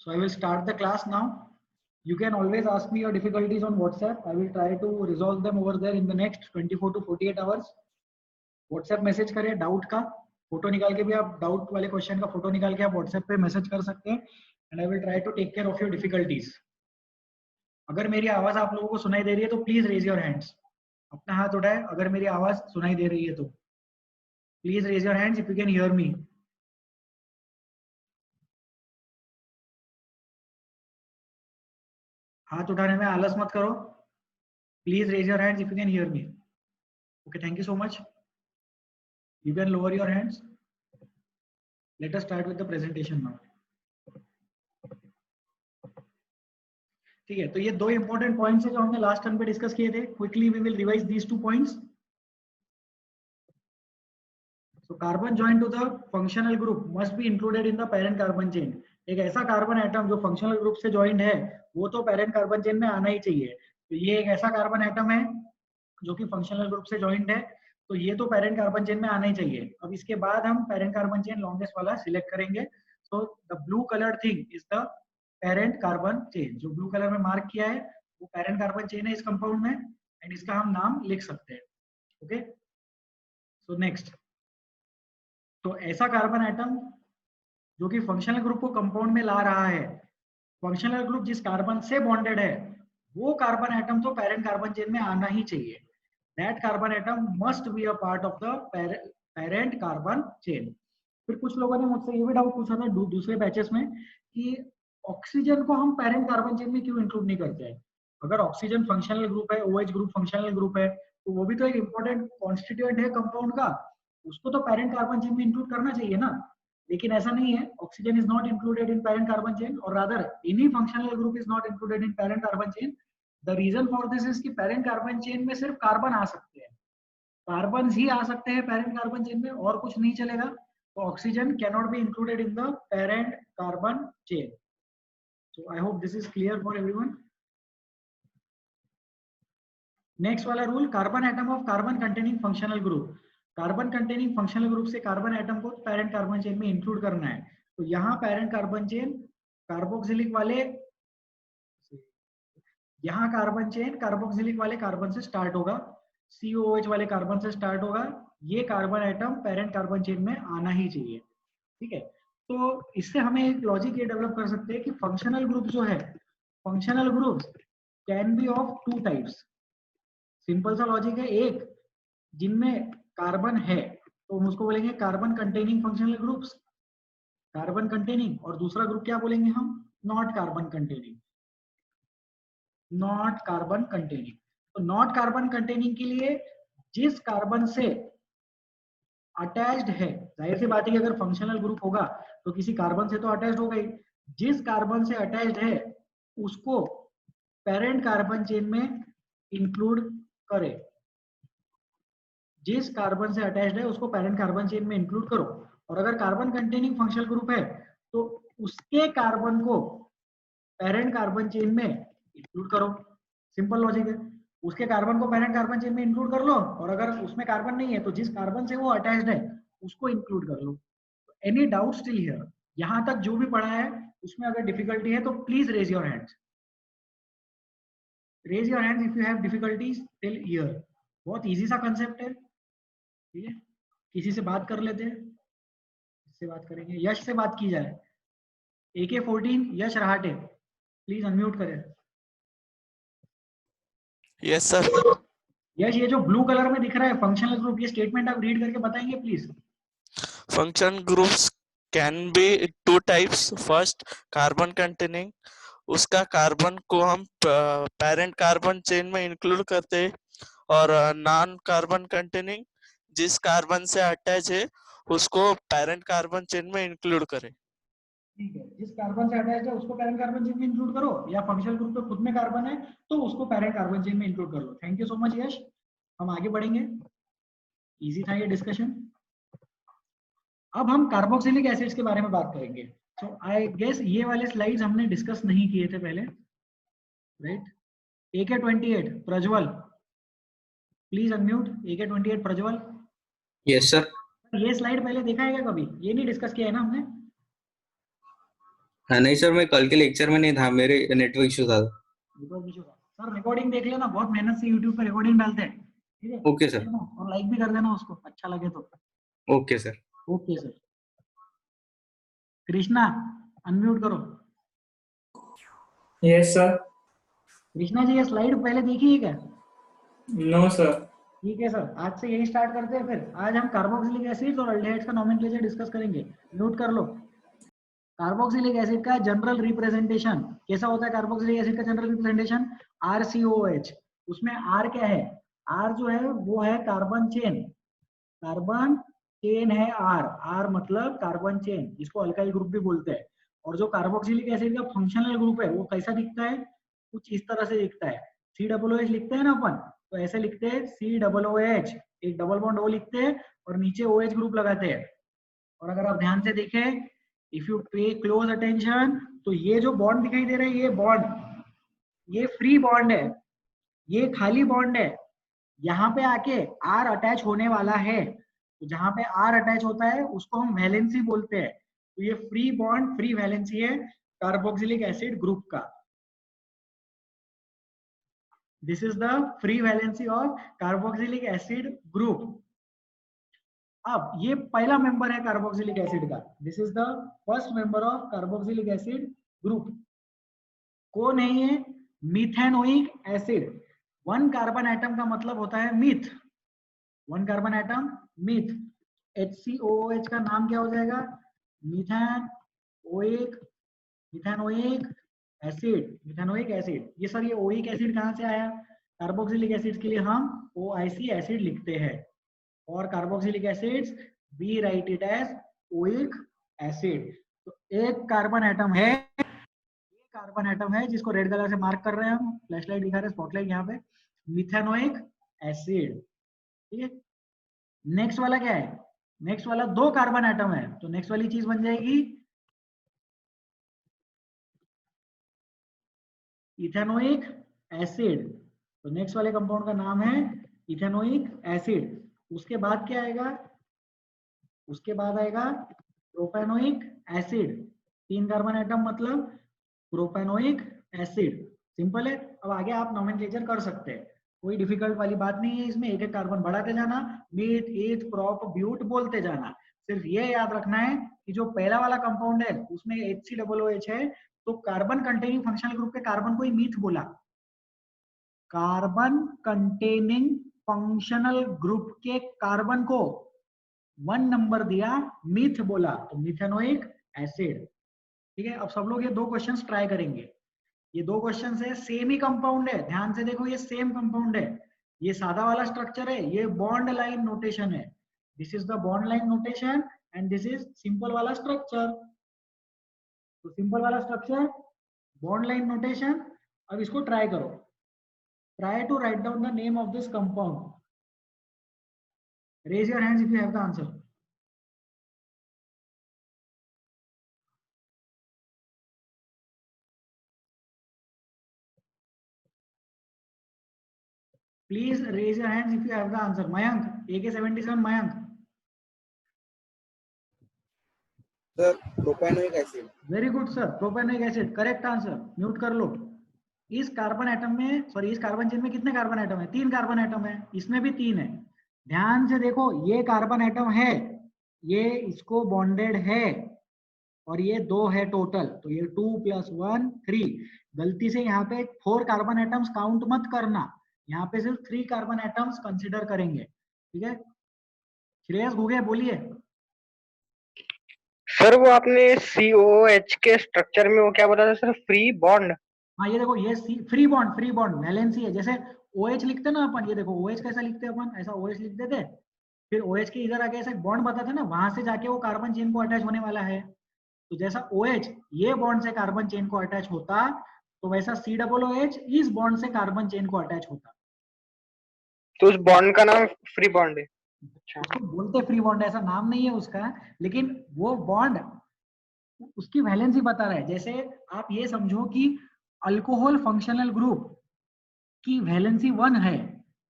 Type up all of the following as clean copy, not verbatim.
So I will start the class now. You can always ask me your difficulties on WhatsApp. I will try to resolve them over there in the next 24 to 48 hours. WhatsApp message करें doubt का, photo निकाल के भी आप doubt वाले question का photo निकाल के आप WhatsApp पे मैसेज कर सकते हैं and I will try to take care of your difficulties. अगर मेरी आवाज आप लोगों को सुनाई दे रही है तो प्लीज रेज योर हैंड्स. अपना हाथ उठाए अगर मेरी आवाज सुनाई दे रही है तो. Please raise your hands if you can hear me. हाथ उठाने में आलस मत करो. Please raise your hands if you can hear me. Okay, thank you so much. You can lower your hands. Let us start with the presentation now. ठीक है, तो ये दो इंपॉर्टेंट पॉइंट्स है जो हमने लास्ट टर्म पे डिस्कस किए थे. Quickly we will revise these 2 points. So carbon joint to the functional group must be included in the parent carbon chain. एक ऐसा कार्बन एटम जो फंक्शनल ग्रुप से ज्वाइंट है वो तो पेरेंट कार्बन चेन में आना ही चाहिए. तो ये एक ऐसा कार्बन एटम है जो कि फंक्शनल ग्रुप से ज्वाइंट है, तो ये तो पेरेंट कार्बन चेन में आना ही चाहिए. अब इसके बाद हम पेरेंट कार्बन चेन लॉन्गेस्ट वाला सिलेक्ट करेंगे. So the blue colour thing is the parent carbon chain. जो ब्लू कलर में मार्क किया है वो पेरेंट कार्बन चेन है इस कंपाउंड में एंड इसका हम नाम लिख सकते हैं. Okay, so next. तो ऐसा कार्बन एटम जो कि फंक्शनल ग्रुप को कंपाउंड में ला रहा है, फंक्शनल ग्रुप जिस कार्बन से बॉन्डेड है वो कार्बन एटम तो पेरेंट कार्बन चेन में आना ही चाहिए. That carbon atom must be a part of the parent carbon chain. फिर कुछ लोगों ने मुझसे ये भी डाउट पूछा था दूसरे बैचेस में कि ऑक्सीजन को हम पेरेंट कार्बन चेन में क्यों इंक्लूड नहीं करते हैं. अगर ऑक्सीजन फंक्शनल ग्रुप है, OH ग्रुप फंक्शनल ग्रुप है, तो वो भी तो एक इंपॉर्टेंट कॉन्स्टिट्यूएंट है कंपाउंड का, उसको तो पेरेंट कार्बन चेन में इंक्लूड करना चाहिए ना. लेकिन ऐसा नहीं है. Oxygen is not included in parent carbon chain और rather any functional group is not included in parent carbon chain. The reason for this is कि पेरेंट कार्बन चेन में सिर्फ कार्बन आ सकते हैं, कार्बन ही आ सकते हैं पेरेंट कार्बन चेन में, और कुछ नहीं चलेगा. तो oxygen can not be included in the parent carbon chain. So I hope this is clear for everyone. Next वाला rule, carbon atom of carbon containing functional group. Carbon containing functional group से carbon atom को parent carbon chain में include करना है. तो यहाँ parent carbon chain carboxylic वाले, यहाँ कार्बन चेन कार्बोक्सिलिक वाले कार्बन से स्टार्ट होगा, COOH वाले कार्बन से स्टार्ट होगा. ये carbon atom parent carbon chain में आना ही चाहिए. ठीक है, तो इससे हमें एक लॉजिक ये डेवलप कर सकते हैं कि फंक्शनल ग्रुप जो है, functional group can be of 2 types. Simple सा लॉजिक है. एक जिनमें कार्बन है तो हम उसको बोलेंगे carbon containing functional groups, carbon containing. और दूसरा ग्रुप क्या बोलेंगे हम, not carbon containing, not carbon containing. तो नॉट कार्बन कंटेनिंग के लिए जिस कार्बन से अटैच्ड है, जाहिर सी बात है कि अगर फंक्शनल ग्रुप होगा तो किसी कार्बन से तो अटैच्ड होगा ही. जिस कार्बन से अटैच्ड है उसको पेरेंट कार्बन चेन में इंक्लूड करे. जिस कार्बन से अटैच्ड है उसको पेरेंट कार्बन चेन में इंक्लूड करो. और अगर कार्बन कंटेनिंग फंक्शनल ग्रुप है तो उसके कार्बन को पेरेंट कार्बन चेन में इंक्लूड करो. सिंपल लॉजिक है. उसके कार्बन को पेरेंट कार्बन चेन में इंक्लूड कर लो और अगर उसमें कार्बन नहीं है तो जिस कार्बन से वो अटैच्ड है उसको इंक्लूड कर लो. Any doubt still here? यहां तक जो भी पढ़ा है उसमें अगर डिफिकल्टी है तो please raise your hands. Raise your hands if you have difficulties till here. बहुत इजी सा कंसेप्ट है. ठीक है, किसी से बात कर लेते हैं. इससे बात करेंगे, यश से बात की जाए. AK14 Yash Rahate, please unmute करें. Yes sir. यश, ये जो ब्लू कलर में दिख रहा है फंक्शनल ग्रुप, ये स्टेटमेंट आप रीड करके बताएंगे please. Function groups can be 2 types. First carbon containing, उसका कार्बन को हम पेरेंट कार्बन चेन में इंक्लूड करते हैं. और नॉन कार्बन कंटेनिंग, जिस कार्बन से अटैच है उसको पेरेंट कार्बन चेन में इंक्लूड करें. ठीक है, जिस कार्बन से अटैच है उसको पेरेंट कार्बन चेन में इंक्लूड करो, या फंक्शनल ग्रुप पे खुद में कार्बन है तो उसको पेरेंट कार्बन चेन में इंक्लूड कर लो. थैंक यू सो मच यश. हम आगे बढ़ेंगे. इजी था ये डिस्कशन. अब हम कार्बोक्सिलिक एसिड्स के बारे में बात करेंगे. सो आई गेस ये वाले स्लाइड्स हमने डिस्कस नहीं किए थे पहले, right? AK28 Prajwal, please unmute. AK28 Prajwal. Yes sir. ये स्लाइड पहले देखा है क्या कभी? ये नहीं डिस्कस किया है ना हमने? हाँ नहीं सर, मैं कल के लेक्चर में नहीं था, मेरे नेटवर्क इशू था। सर रिकॉर्डिंग देख लेना, बहुत मेहनत से यूट्यूब पे रिकॉर्डिंग डालते हैं, ठीक है? Okay sir. देखना और लाइक भी कर देना उसको, अच्छा लगे तो। Okay sir. Okay sir. Krishna unmute करो। Yes sir. कृष्णा जी ये स्लाइड पहले देखी है क्या? No sir. ठीक है सर, आज से यही स्टार्ट करते हैं। फिर आज हम कार्बोक्सिलिक एसिड और अल्डिहाइड्स का नोमेनक्लेचर डिस्कस करेंगे। नोट कर लो। कार्बोक्सिलिक एसिड का जनरल रिप्रेजेंटेशन कैसा होता है? कार्बोक्सिलिक एसिड का जनरल रिप्रेजेंटेशन RCOH। उसमें R क्या है? R जो है वो है कार्बन चेन। कार्बन चेन है R मतलब कार्बन चेन, जिसको अल्काइल ग्रुप भी बोलते हैं। और जो कार्बोक्सिलिक एसिड का फंक्शनल ग्रुप है वो कैसा दिखता है? कुछ इस तरह से दिखता है। COOH लिखते हैं ना अपन, तो ऐसे लिखते हैं COOH, एक डबल बॉन्ड O लिखते हैं और नीचे OH ग्रुप लगाते हैं। और अगर आप ध्यान से देखें, इफ यू पे क्लोज अटेंशन, तो ये जो बॉन्ड दिखाई दे रहा है, ये बॉन्ड, ये फ्री बॉन्ड है, ये खाली बॉन्ड है। यहाँ पे आके R अटैच होने वाला है, तो जहां पे R अटैच होता है उसको हम वैलेंसी बोलते हैं। तो ये फ्री बॉन्ड, फ्री वैलेंसी है कार्बोक्सिलिक एसिड ग्रुप का। This is the free valency of carboxylic acid group. अब ये पहला मेंबर है कार्बोक्सिलिक एसिड का। This is the first member of carboxylic acid group. कौन है ये? Methanoic acid. One carbon atom का मतलब होता है myth. One carbon atom myth. HCOOH का नाम क्या हो जाएगा? Methanoic, methanoic acid, methanoic acid. ये सर ये ओइक एसिड कहाँ से आया? कार्बोक्सिलिक एसिड के लिए हम OIC एसिड लिखते हैं, और carboxylic acids we write it as oic acid. तो एक कार्बन एटम है, कार्बन एटम है जिसको रेड कलर से मार्क कर रहे हैं हम, फ्लैशलाइट दिखा रहे हैं, स्पॉटलाइट यहाँ पे, मिथेनोइक एसिड। ठीक है। नेक्स्ट वाला क्या है? नेक्स्ट वाला दो कार्बन एटम है, तो नेक्स्ट वाली चीज बन जाएगी इथेनोइक एसिड। तो नेक्स्ट वाले कंपाउंड का नाम है इथेनोइक एसिड। उसके बाद क्या आएगा? उसके बाद आएगा प्रोपेनोइक एसिड। तीन कार्बन एटम मतलब प्रोपेनोइक एसिड। सिंपल है। अब आगे आप नोमेनक्लेचर कर सकते हैं, कोई डिफिकल्ट वाली बात नहीं है इसमें। एक एक कार्बन बढ़ाते जाना, मीथ, ईथ, प्रोप, ब्यूट बोलते जाना। सिर्फ ये याद रखना है कि जो पहला वाला कंपाउंड है उसमें HCOOH है, तो कार्बन कंटेनिंग फंक्शनल ग्रुप के कार्बन को ही मीथ बोला। कार्बन कंटेनिंग फंक्शनल ग्रुप के कार्बन को 1 नंबर दिया, मीथ बोला, तो मिथेनोइक एसिड। ठीक है। अब सब लोग ये दो क्वेश्चंस ट्राई करेंगे। ये दो क्वेश्चन है, सेम ही कंपाउंड है, ध्यान से देखो, ये सेम कंपाउंड है। ये सादा वाला स्ट्रक्चर है, ये बॉन्ड लाइन नोटेशन है। This is the bond line notation and this is simple वाला स्ट्रक्चर। तो सिंपल वाला स्ट्रक्चर, बॉन्ड लाइन नोटेशन। अब इसको ट्राई करो। Try to write down the name of this compound. Raise your hands if you have the answer. Please raise your hands if you have the answer. Mayank, AK-77 Mayank. Sir propanoic acid. Very good sir, propanoic acid correct answer. Mute कर लो। इस carbon atom में, sorry इस carbon chain में कितने carbon atom है? 3 carbon atom है, इसमें भी 3 है। ध्यान से देखो, ये कार्बन एटम है, ये इसको बॉन्डेड है, और ये 2 है टोटल, तो ये 2 + 1 3। गलती से यहाँ पे 4 कार्बन एटम्स काउंट मत करना, यहाँ पे सिर्फ 3 कार्बन एटम्स कंसिडर करेंगे। ठीक है। श्रेयस घुगे बोलिए। सर वो आपने COOH के स्ट्रक्चर में वो क्या बताया था सर? Free bond. हाँ ये देखो, ये free bond, free bond valency है। जैसे OH लिखते ना अपन, ये देखो OH कैसा लिखते हैं अपन, ऐसा OH लिख देते, फिर OH के इधर आके ऐसे बॉन्ड बताते ना, वहां से जाके वो कार्बन चेन को अटैच होने वाला है। तो जैसा OH ये बॉन्ड से कार्बन चेन को अटैच होता, तो वैसा COOH इस बॉन्ड से कार्बन चेन को अटैच होता। तो उस बॉन्ड का नाम फ्री बॉन्ड है। अच्छा, उसको बोलते फ्री बॉन्ड, ऐसा नाम नहीं है उसका, लेकिन वो बॉन्ड उसकी वैलेंसी बता रहा है। जैसे आप ये समझो कि अल्कोहल फंक्शनल ग्रुप की वैलेंसी 1 है,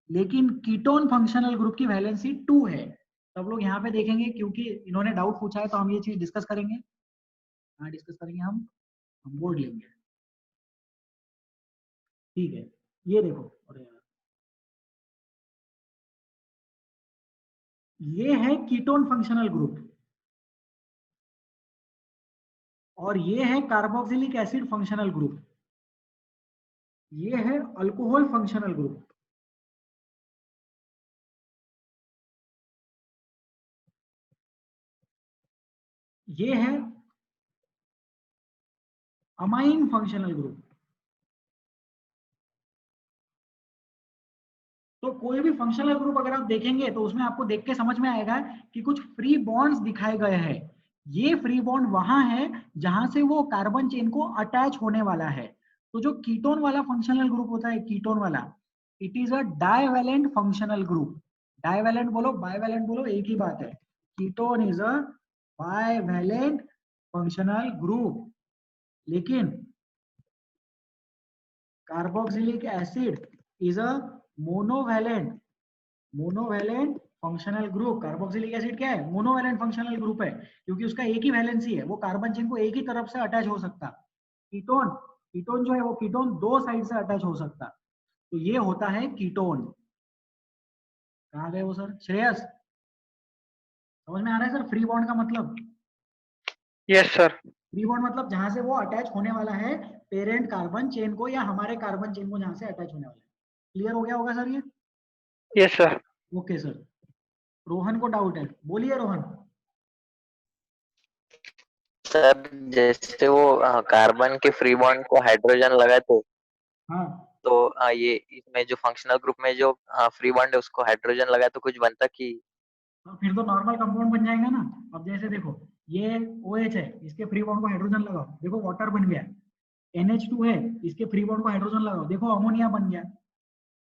लेकिन कीटोन फंक्शनल ग्रुप की वैलेंसी 2 है। सब लोग यहाँ पे देखेंगे, क्योंकि इन्होंने डाउट पूछा है, तो हम ये चीज डिस्कस करेंगे। हाँ डिस्कस करेंगे हम। हम बोर्ड लेंगे, ठीक है। ये देखो, अरे यार, ये है कीटोन फंक्शनल ग्रुप और ये है कार्बोक्सिलिक एसिड फंक्शनल ग्रुप, ये है अल्कोहल फंक्शनल ग्रुप। ये है अमाइन फंक्शनल ग्रुप। तो कोई भी फंक्शनल ग्रुप अगर आप देखेंगे तो उसमें आपको देख के समझ में आएगा कि कुछ फ्री बॉन्ड्स दिखाए गए हैं। ये फ्री बॉन्ड वहां है जहां से वो कार्बन चेन को अटैच होने वाला है। तो जो कीटोन वाला फंक्शनल ग्रुप होता है, कीटोन वाला, it is a divalent functional group. Divalent बोलो, बाइवैलेंट बोलो, एक ही बात है। Ketone is a bivalent functional group. लेकिन carboxylic acid is a monovalent functional group. Carboxylic acid क्या है? मोनोवैलेंट फंक्शनल ग्रुप है, क्योंकि उसका एक ही वैलेंसी है, वो कार्बन चेन को एक ही तरफ से अटैच हो सकता। कीटोन कीटोन जो है वो कीटोन दो साइड से अटैच हो सकता। तो ये होता है कीटोन। कहाँ गए वो सर? श्रेयस, समझ में आ रहा है सर फ्री बॉन्ड का मतलब? Yes sir. फ्री बॉन्ड मतलब जहां से वो अटैच होने वाला है पेरेंट कार्बन चेन को, या हमारे कार्बन चेन को जहां से अटैच होने वाला है। क्लियर हो गया होगा सर ये? Yes sir. Okay sir. Rohan को डाउट है, बोलिए रोहन। सर जैसे वो कार्बन के फ्री बॉन्ड को हाइड्रोजन लगाते, हाँ, तो ये इसमें जो फंक्शनल ग्रुप में जो फ्री बॉन्ड है उसको हाइड्रोजन लगाए तो कुछ बनता कि? तो फिर तो नॉर्मल कंपाउंड बन जाएगा ना। अब जैसे देखो, ये OH है, इसके फ्री बॉन्ड को हाइड्रोजन लगाओ, देखो वाटर बन गया। NH2 है, इसके फ्री बॉन्ड को हाइड्रोजन लगाओ, देखो अमोनिया बन गया,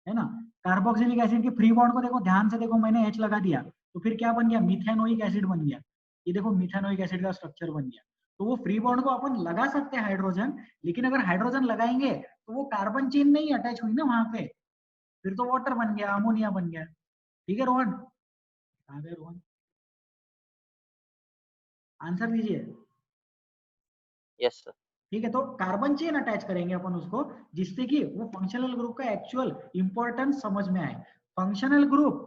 है ना। कार्बोक्सिलिक एसिड के फ्री बॉन्ड को देखो, ध्यान से देखो, मैंने H लगा दिया, तो फिर क्या बन गया? मिथेनोइक एसिड बन गया। ये देखो मिथेनोइक एसिड का स्ट्रक्चर बन गया। तो वो फ्री बॉन्ड को अपन लगा सकते हैं हाइड्रोजन, लेकिन अगर हाइड्रोजन लगाएंगे तो वो कार्बन चेन नहीं अटैच हुई ना वहां पे, फिर तो वाटर बन गया, अमोनिया बन गया। ठीक है रोहन? कहाँ गए रोहन? आंसर दीजिए। Yes sir. ठीक है, तो कार्बन चेन अटैच करेंगे अपन उसको, जिससे कि वो फंक्शनल ग्रुप का एक्चुअल इंपॉर्टेंस समझ में आए। Functional group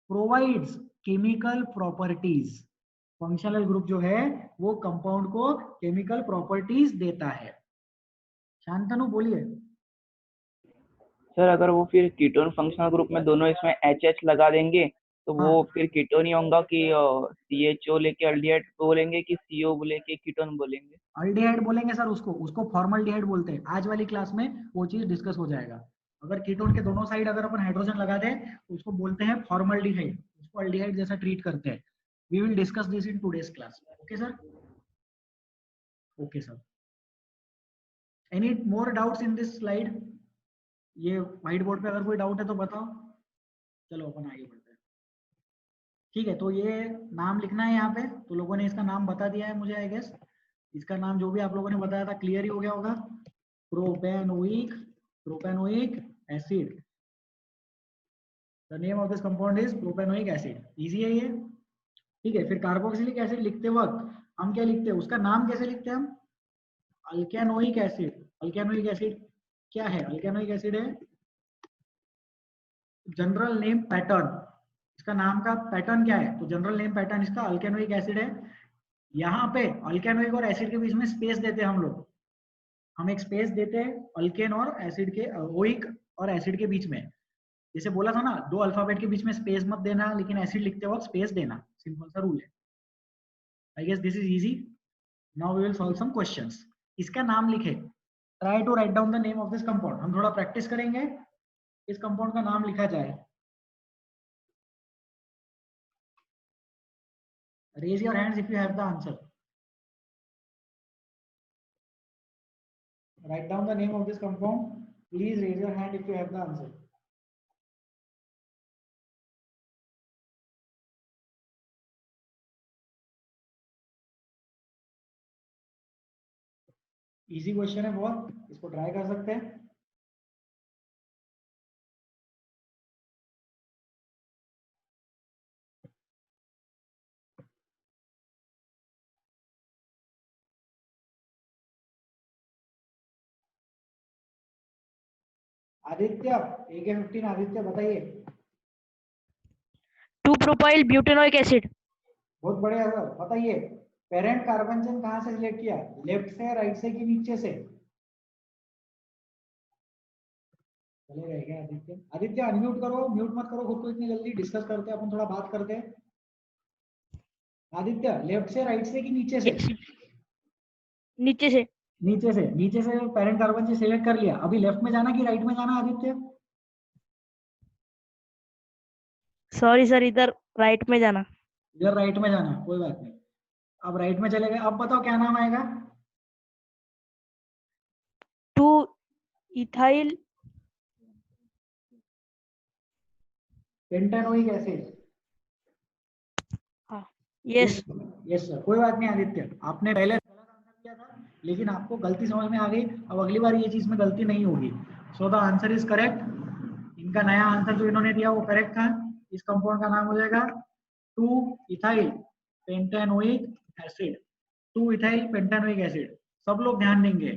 provides chemical properties. Functional group जो है वो कंपाउंड को केमिकल प्रॉपर्टीज देता है। शांतनु बोलिए। सर अगर वो फिर कीटोन फंक्शनल ग्रुप में दोनों इसमें एच लगा देंगे तो वो हाँ, फिर कीटोन ही होगा कि CHO लेके अल्डिहाइड बोलेंगे कि CO लेके कीटोन बोलेंगे? अल्डिहाइड बोलेंगे सर, उसको फॉर्मल्डिहाइड बोलते हैं। आज वाली क्लास में वो चीज डिस्कस हो जाएगा। अगर कीटोन के दोनों साइड अगर अपन हाइड्रोजन लगा दें तो उसको बोलते हैं फॉर्मल्डिहाइड, उसको अल्डिहाइड जैसा ट्रीट करते हैं। We will discuss this in today's class. Okay sir? Okay sir. Any more doubts in this slide? ये व्हाइट बोर्ड पे अगर कोई डाउट है तो बताओ। चलो अपन आगे बढ़ते हैं। ठीक है, तो ये नाम लिखना है यहाँ पे, तो लोगों ने इसका नाम बता दिया है मुझे, आई गेस। इसका नाम जो भी आप लोगों ने बताया था क्लियर ही हो गया होगा। Propanoic propanoic acid. The name of this compound is propanoic acid. Easy है ये। ठीक है, फिर कार्बोक्सिलिक एसिड लिखते वक्त हम क्या लिखते हैं? उसका नाम कैसे लिखते हैं हम? अल्केनोइक एसिड। अल्केनोइक एसिड क्या है? अल्केनोइक एसिड है जनरल नेम पैटर्न। इसका नाम का पैटर्न क्या है? तो जनरल नेम पैटर्न इसका अल्केनोइक एसिड है। यहाँ पे अल्केनोइक और एसिड के बीच में स्पेस देते हैं हम लोग। हम एक स्पेस देते हैं अल्केन और एसिड के, ओइक और एसिड के बीच में। जैसे बोला था ना, दो अल्फाबेट के बीच में स्पेस मत देना, लेकिन एसिड लिखते वक्त स्पेस देना। सिंपल सा रूल है। I guess this is easy. Now we will solve some questions. इसका नाम लिखे। Try to write down the name of this compound. हम थोड़ा प्रैक्टिस करेंगे, इस कंपाउंड का नाम लिखा जाए। Raise your hands if you have the answer. Write down the name of this compound. Please raise your hand if you have the answer. Easy question है बहुत, इसको ट्राई कर सकते हैं। आदित्य AK15 आदित्य बताइए। 2 प्रोपाइल ब्यूटेनोइक एसिड। बहुत बढ़िया sir, बताइए पेरेंट कार्बन चेन कहाँ से सिलेक्ट किया, लेफ्ट से, राइट से कि नीचे से? चलेगा क्या आदित्य? आदित्य अनम्यूट करो, म्यूट मत करो खुद को इतनी जल्दी, डिस्कस करते हैं अपन, थोड़ा बात करते हैं। आदित्य लेफ्ट से, राइट से कि नीचे से? नीचे से। नीचे से। नीचे से पेरेंट कार्बन चेन सिलेक्ट कर लिया, अभी लेफ्ट में जाना कि राइट में जाना आदित्य? सॉरी सर, इधर राइट में जाना। इधर राइट में जाना है, कोई बात नहीं। अब राइट में चले गए, अब बताओ क्या नाम आएगा? 2 ethyl pentanoic acid. Yes. Yes sir, कोई बात नहीं आदित्य, आपने पहले गलत आंसर किया था लेकिन आपको गलती समझ में आ गई, अब अगली बार ये चीज में गलती नहीं होगी। So the answer is correct. इनका नया आंसर जो इन्होंने दिया वो करेक्ट था। इस कंपाउंड का नाम हो जाएगा 2 ethyl pentanoic acid. 2 ethyl pentanoic acid. सब लोग ध्यान देंगे,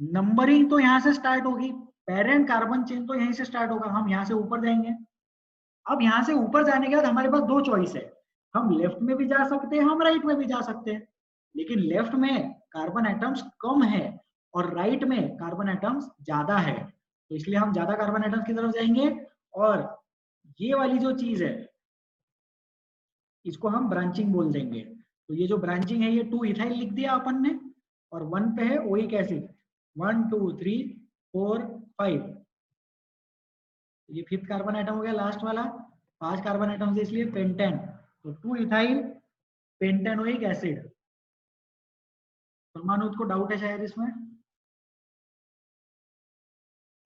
नंबरिंग तो यहाँ से स्टार्ट होगी, पेरेंट कार्बन चेन तो यहीं से स्टार्ट होगा, हम यहाँ से ऊपर जाएंगे। अब यहाँ से ऊपर जाने के बाद हमारे पास दो चॉइस है, हम लेफ्ट में भी जा सकते हैं, हम राइट में भी जा सकते हैं, लेकिन लेफ्ट में कार्बन एटम्स कम है और राइट में कार्बन एटम्स ज्यादा है, तो इसलिए हम ज्यादा कार्बन एटम्स की तरफ जाएंगे। और ये वाली जो चीज है इसको हम ब्रांचिंग बोल देंगे। तो ये जो ब्रांचिंग है, ये 2 इथाइल लिख दिया अपन ने और 1 पे है ओइक एसिड, 1 2 3 4 5, ये 5th कार्बन एटम हो गया लास्ट वाला, 5 कार्बन एटम से इसलिए पेंटेन, तो 2 इथाइल पेंटेनोइक एसिड। परमाणु को डाउट है शायद इसमें,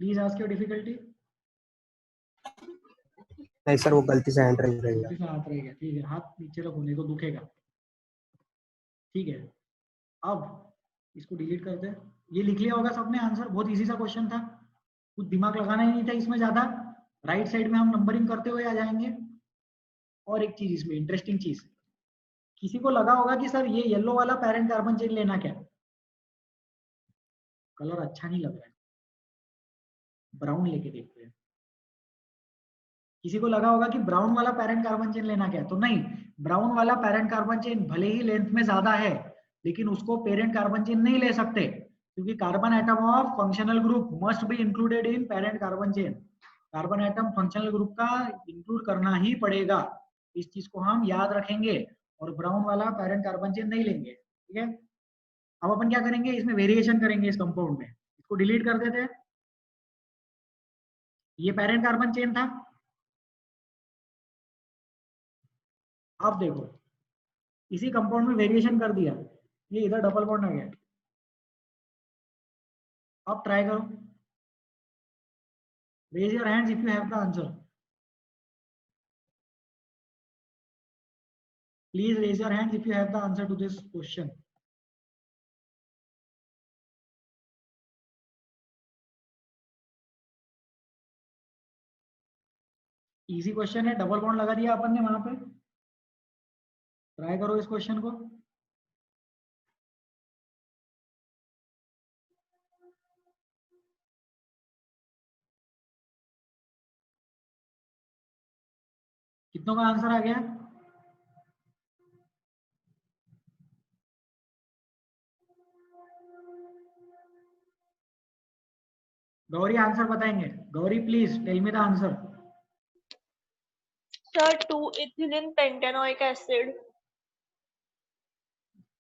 प्लीज आस्क योर डिफिकल्टी। नहीं सर, वो गलती से एंटर नहीं रहेगा। गलती से हाथ रहेगा, ठीक है, हाथ नीचे रखो नहीं तो दुखेगा। ठीक है, अब इसको डिलीट करते हैं। ये लिख लिया होगा सबने आंसर, बहुत इजी सा क्वेश्चन था, कुछ दिमाग लगाना ही नहीं था इसमें ज्यादा। राइट साइड में हम नंबरिंग करते हुए आ जाएंगे। और एक चीज इसमें इंटरेस्टिंग चीज, किसी को लगा होगा कि सर ये येलो वाला पेरेंट कार्बन चेन लेना क्या, कलर अच्छा नहीं लग रहा है, ब्राउन लेके देखते हैं। किसी को लगा होगा कि ब्राउन वाला पेरेंट कार्बन चेन लेना क्या, तो नहीं, ब्राउन वाला पेरेंट कार्बन चेन भले ही लेंथ में ज्यादा है लेकिन उसको पेरेंट कार्बन चेन नहीं ले सकते, क्योंकि carbon atom of functional group must be included in parent carbon chain. Carbon atom functional group का इंक्लूड करना ही पड़ेगा, इस चीज को हम याद रखेंगे, और ब्राउन वाला पेरेंट कार्बन चेन नहीं लेंगे। ठीक है, अब अपन क्या करेंगे, इसमें वेरिएशन करेंगे इस कंपाउंड में, इसको डिलीट कर देते हैं। ये पेरेंट कार्बन चेन था, अब देखो इसी कंपाउंड में वेरिएशन कर दिया, ये इधर डबल बॉन्ड आ गया। अब ट्राई करो, raise your hands if you have the answer, please raise your hands if you have the answer to this question. Easy question है, डबल बॉन्ड लगा दिया अपन ने वहां पे। ट्राई करो इस क्वेश्चन को। कितनों का आंसर आ गया? गौरी आंसर बताएंगे? Gauri please tell me the answer. Sir 2 ethylene pentenoic acid.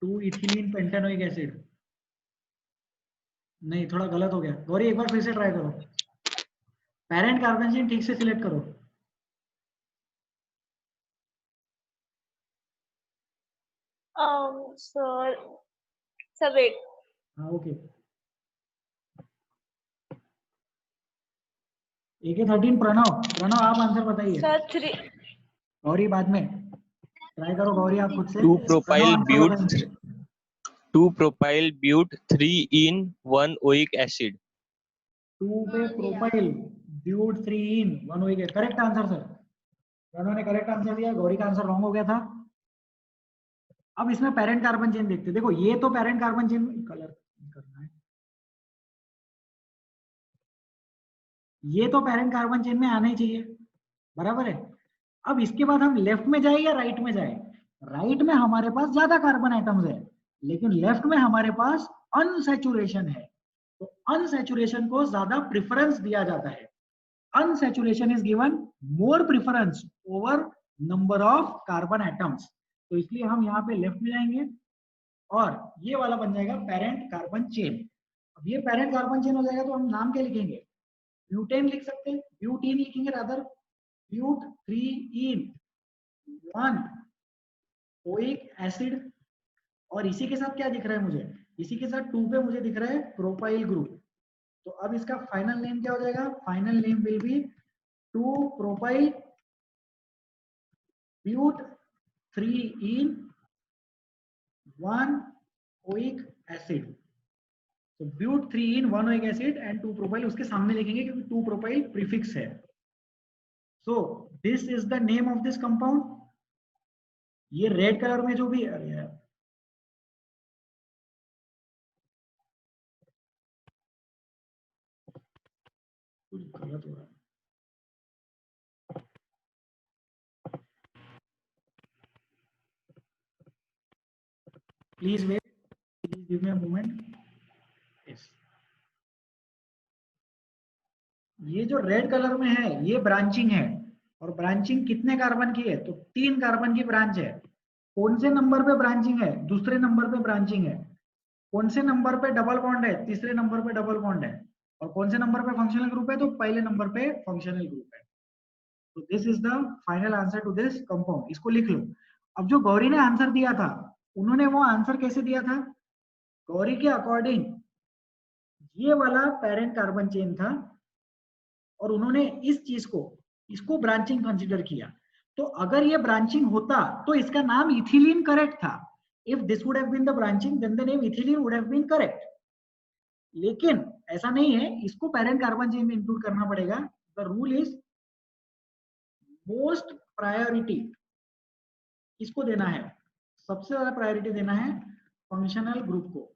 2 ethylene pentenoic acid नहीं, थोड़ा गलत हो गया। गौरी एक बार फिर से ट्राई करो, पेरेंट कार्बन चेन ठीक से सिलेक्ट करो। Sir wait. हाँ ओके, AK13 प्रणव, प्रणव आप आंसर बताइए। सर 3। गौरी बाद में ट्राई करो, गौरी आप खुद से। 2 propyl प्रणव आंसर bute बताएंगे। 2 propyl bute 3 in 1 oic acid। 2 पे प्रोपाइल ब्यूट 3 इन 1 हो गया, करेक्ट आंसर सर। प्रणव ने करेक्ट आंसर दिया, गौरी का आंसर रॉन्ग हो गया था। अब इसमें पेरेंट कार्बन चेन देखते हैं। देखो ये तो पेरेंट कार्बन चेन, कलर करना है, ये तो पेरेंट कार्बन चेन में आना ही चाहिए, बराबर है। अब इसके बाद हम लेफ्ट में जाए या राइट में जाए? राइट में हमारे पास ज्यादा कार्बन आइटम्स है, लेकिन लेफ्ट में हमारे पास अनसैचुरेशन है, तो अनसैचुरेशन को ज्यादा प्रेफरेंस दिया जाता है। Unsaturation is given more preference over number of carbon atoms, तो इसलिए हम यहाँ पे लेफ्ट में जाएंगे और ये वाला बन जाएगा पेरेंट कार्बन चेन। अब ये पेरेंट कार्बन चेन हो जाएगा तो हम नाम क्या लिखेंगे? ब्यूटेन लिख सकते हैं, ब्यूटीन लिखेंगे, rather but 3 in 1 oic acid. और इसी के साथ क्या दिख रहा है मुझे? इसी के साथ 2 पे मुझे दिख रहा है प्रोपाइल ग्रुप। तो अब इसका फाइनल नेम क्या हो जाएगा? Final name will be 2 propyl but 3 in 1 oic acid. तो but 3 in 1 oic acid and 2 propyl उसके सामने लिखेंगे क्योंकि 2 प्रोपाइल प्रीफिक्स है। So this is the name of this compound. ये रेड कलर में जो भी कुछ गलत हो रहा है, please wait, please give me a moment. Yes, ये जो रेड कलर में है ये ब्रांचिंग है, और ब्रांचिंग कितने कार्बन की है? तो 3 कार्बन की ब्रांच है। कौन से नंबर पे ब्रांचिंग है? दूसरे नंबर पे ब्रांचिंग है। कौन से नंबर पे डबल बॉन्ड है? तीसरे नंबर पे डबल बॉन्ड है। और कौन से नंबर पे फंक्शनल ग्रुप है? तो पहले नंबर पे फंक्शनल ग्रुप है। तो this is the final answer to this compound. इसको लिख लो। अब जो गौरी ने आंसर दिया था, उन्होंने वो आंसर कैसे दिया था? गौरी के अकॉर्डिंग ये वाला पेरेंट कार्बन चेन था और उन्होंने इस चीज को, इसको ब्रांचिंग कंसीडर किया। तो अगर ये ब्रांचिंग होता तो इसका नाम इथिलीन करेक्ट था। If this would have been the branching then the name ethylene would have been correct. लेकिन ऐसा नहीं है, इसको पेरेंट कार्बन चेन में इंक्लूड करना पड़ेगा। The rule is most priority किसको देना है? सबसे ज्यादा प्रायोरिटी देना है फंक्शनल ग्रुप को।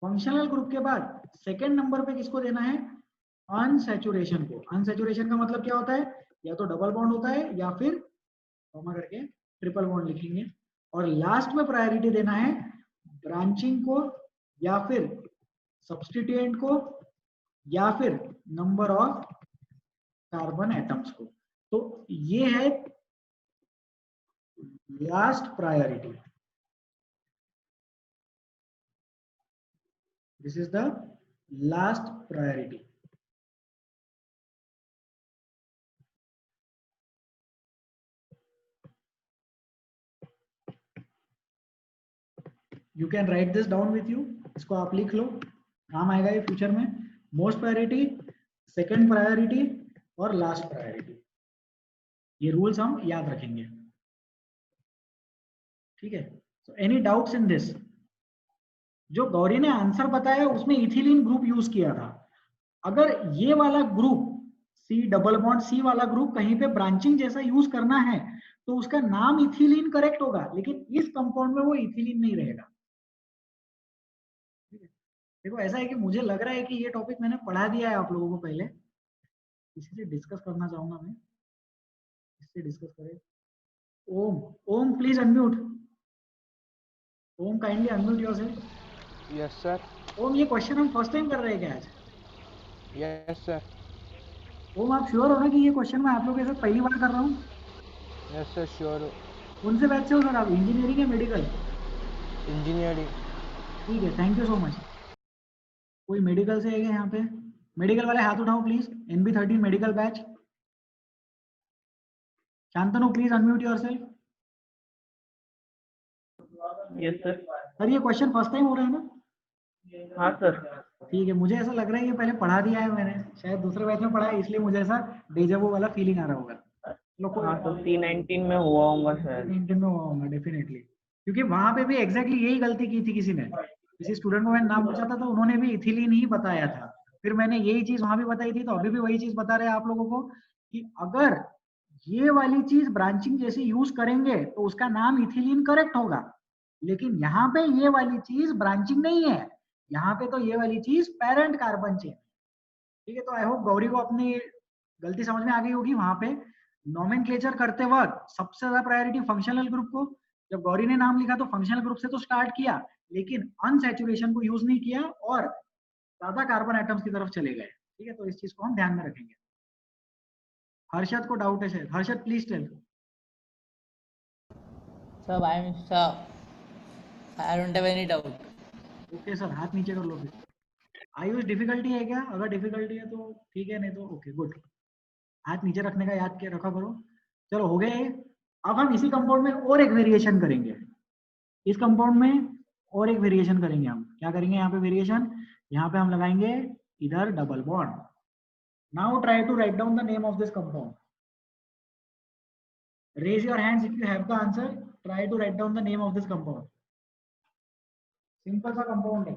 फंक्शनल ग्रुप के बाद सेकेंड नंबर पे किसको देना है? अनसैचुरेशन को। अनसैचुरेशन का मतलब क्या होता है? या तो डबल बॉन्ड होता है या फिर कॉमा करके ट्रिपल बॉन्ड लिखेंगे। और लास्ट में प्रायोरिटी देना है ब्रांचिंग को, या फिर सब्स्टिट्यूएंट को, या फिर नंबर ऑफ कार्बन एटम्स को। तो ये है last priority. This is the last priority. You can write this down with you. इसको आप लिख लो, काम आएगा ये फ्यूचर में। मोस्ट प्रायोरिटी, सेकंड प्रायोरिटी और लास्ट प्रायोरिटी, ये रूल्स हम याद रखेंगे, ठीक है। So any doubts in this? जो गौरी ने आंसर बताया उसमें इथिलीन ग्रुप यूज किया था। अगर ये वाला group C double bond C वाला ग्रुप कहीं पे ब्रांचिंग जैसा यूज करना है तो उसका नाम इथिलीन करेक्ट होगा, लेकिन इस कंपाउंड में वो इथिलीन नहीं रहेगा। देखो ऐसा है कि मुझे लग रहा है कि ये टॉपिक मैंने पढ़ा दिया है आप लोगों को पहले, इसी से डिस्कस करना चाहूंगा मैं, इससे डिस्कस करें। Om, Om please unmute. Om kindly unmute yourself. Yes sir. Om ये क्वेश्चन हम फर्स्ट टाइम कर रहे हैं क्या आज? Yes sir. ओम आप श्योर हो ना कि ये क्वेश्चन मैं आप लोगों के साथ पहली बार कर रहा हूँ? यस सर श्योर हो। कौन से बैच से हो सर आप? इंजीनियरिंग या मेडिकल? इंजीनियरिंग। ठीक है, थैंक यू सो मच। कोई मेडिकल से है क्या यहाँ पे? मेडिकल वाले हाथ उठाओ please. NB13 medical batch. Shantanu please unmute yourself. Yes sir. Sir ये क्वेश्चन फर्स्ट टाइम हो रहा है ना? हाँ सर। ठीक है, मुझे ऐसा लग रहा है ये पहले पढ़ा दिया है मैंने, शायद दूसरे बैच में पढ़ा है, इसलिए मुझे ऐसा डेजावू वाला फीलिंग आ रहा होगा। हाँ तो C19 में हुआ होगा शायद। C19 में हुआ होगा डेफिनेटली, क्योंकि वहां पे भी एग्जैक्टली यही गलती की थी किसी ने। किसी स्टूडेंट को मैंने नाम पूछा था तो उन्होंने भी इथिलीन ही बताया था, फिर मैंने यही चीज वहां भी बताई थी, तो अभी भी वही चीज बता रहे हैं आप लोगों को कि अगर ये वाली चीज ब्रांचिंग जैसे यूज करेंगे तो उसका नाम इथिलीन करेक्ट होगा। लेकिन यहाँ पे ये वाली चीज ब्रांचिंग नहीं है, यहाँ पे तो ये वाली चीज पेरेंट कार्बन चेन, ठीक है, तो आई होप गौरी को अपनी गलती समझ में आ गई होगी। वहां पे नॉमेनक्लेचर करते वक्त सबसे ज्यादा प्रायोरिटी फंक्शनल ग्रुप को, जब गौरी ने नाम लिखा तो फंक्शनल ग्रुप से तो स्टार्ट किया, लेकिन अनसैचुरेशन को यूज नहीं किया और ज्यादा कार्बन एटम्स की तरफ चले गए। ठीक है, तो इस चीज को हम ध्यान में रखेंगे। हर्षद को डाउट है शायद, Harshad please tell. Sir, I don't have any doubt. Okay sir, हाथ नीचे कर लो फिर। आयुष डिफिकल्टी है क्या? अगर डिफिकल्टी है तो ठीक है, नहीं तो ओके गुड। हाथ नीचे रखने का याद किया रखा करो। चलो हो गए। अब हम इसी कंपाउंड में और एक वेरिएशन करेंगे। इस कंपाउंड में और एक वेरिएशन करेंगे हम। क्या करेंगे यहाँ पे वेरिएशन? यहाँ पे हम लगाएंगे इधर double bond. Now try to write down the name of this compound. Raise your hands if you have the answer. Try to write down the name of this compound. Simple सा compound है।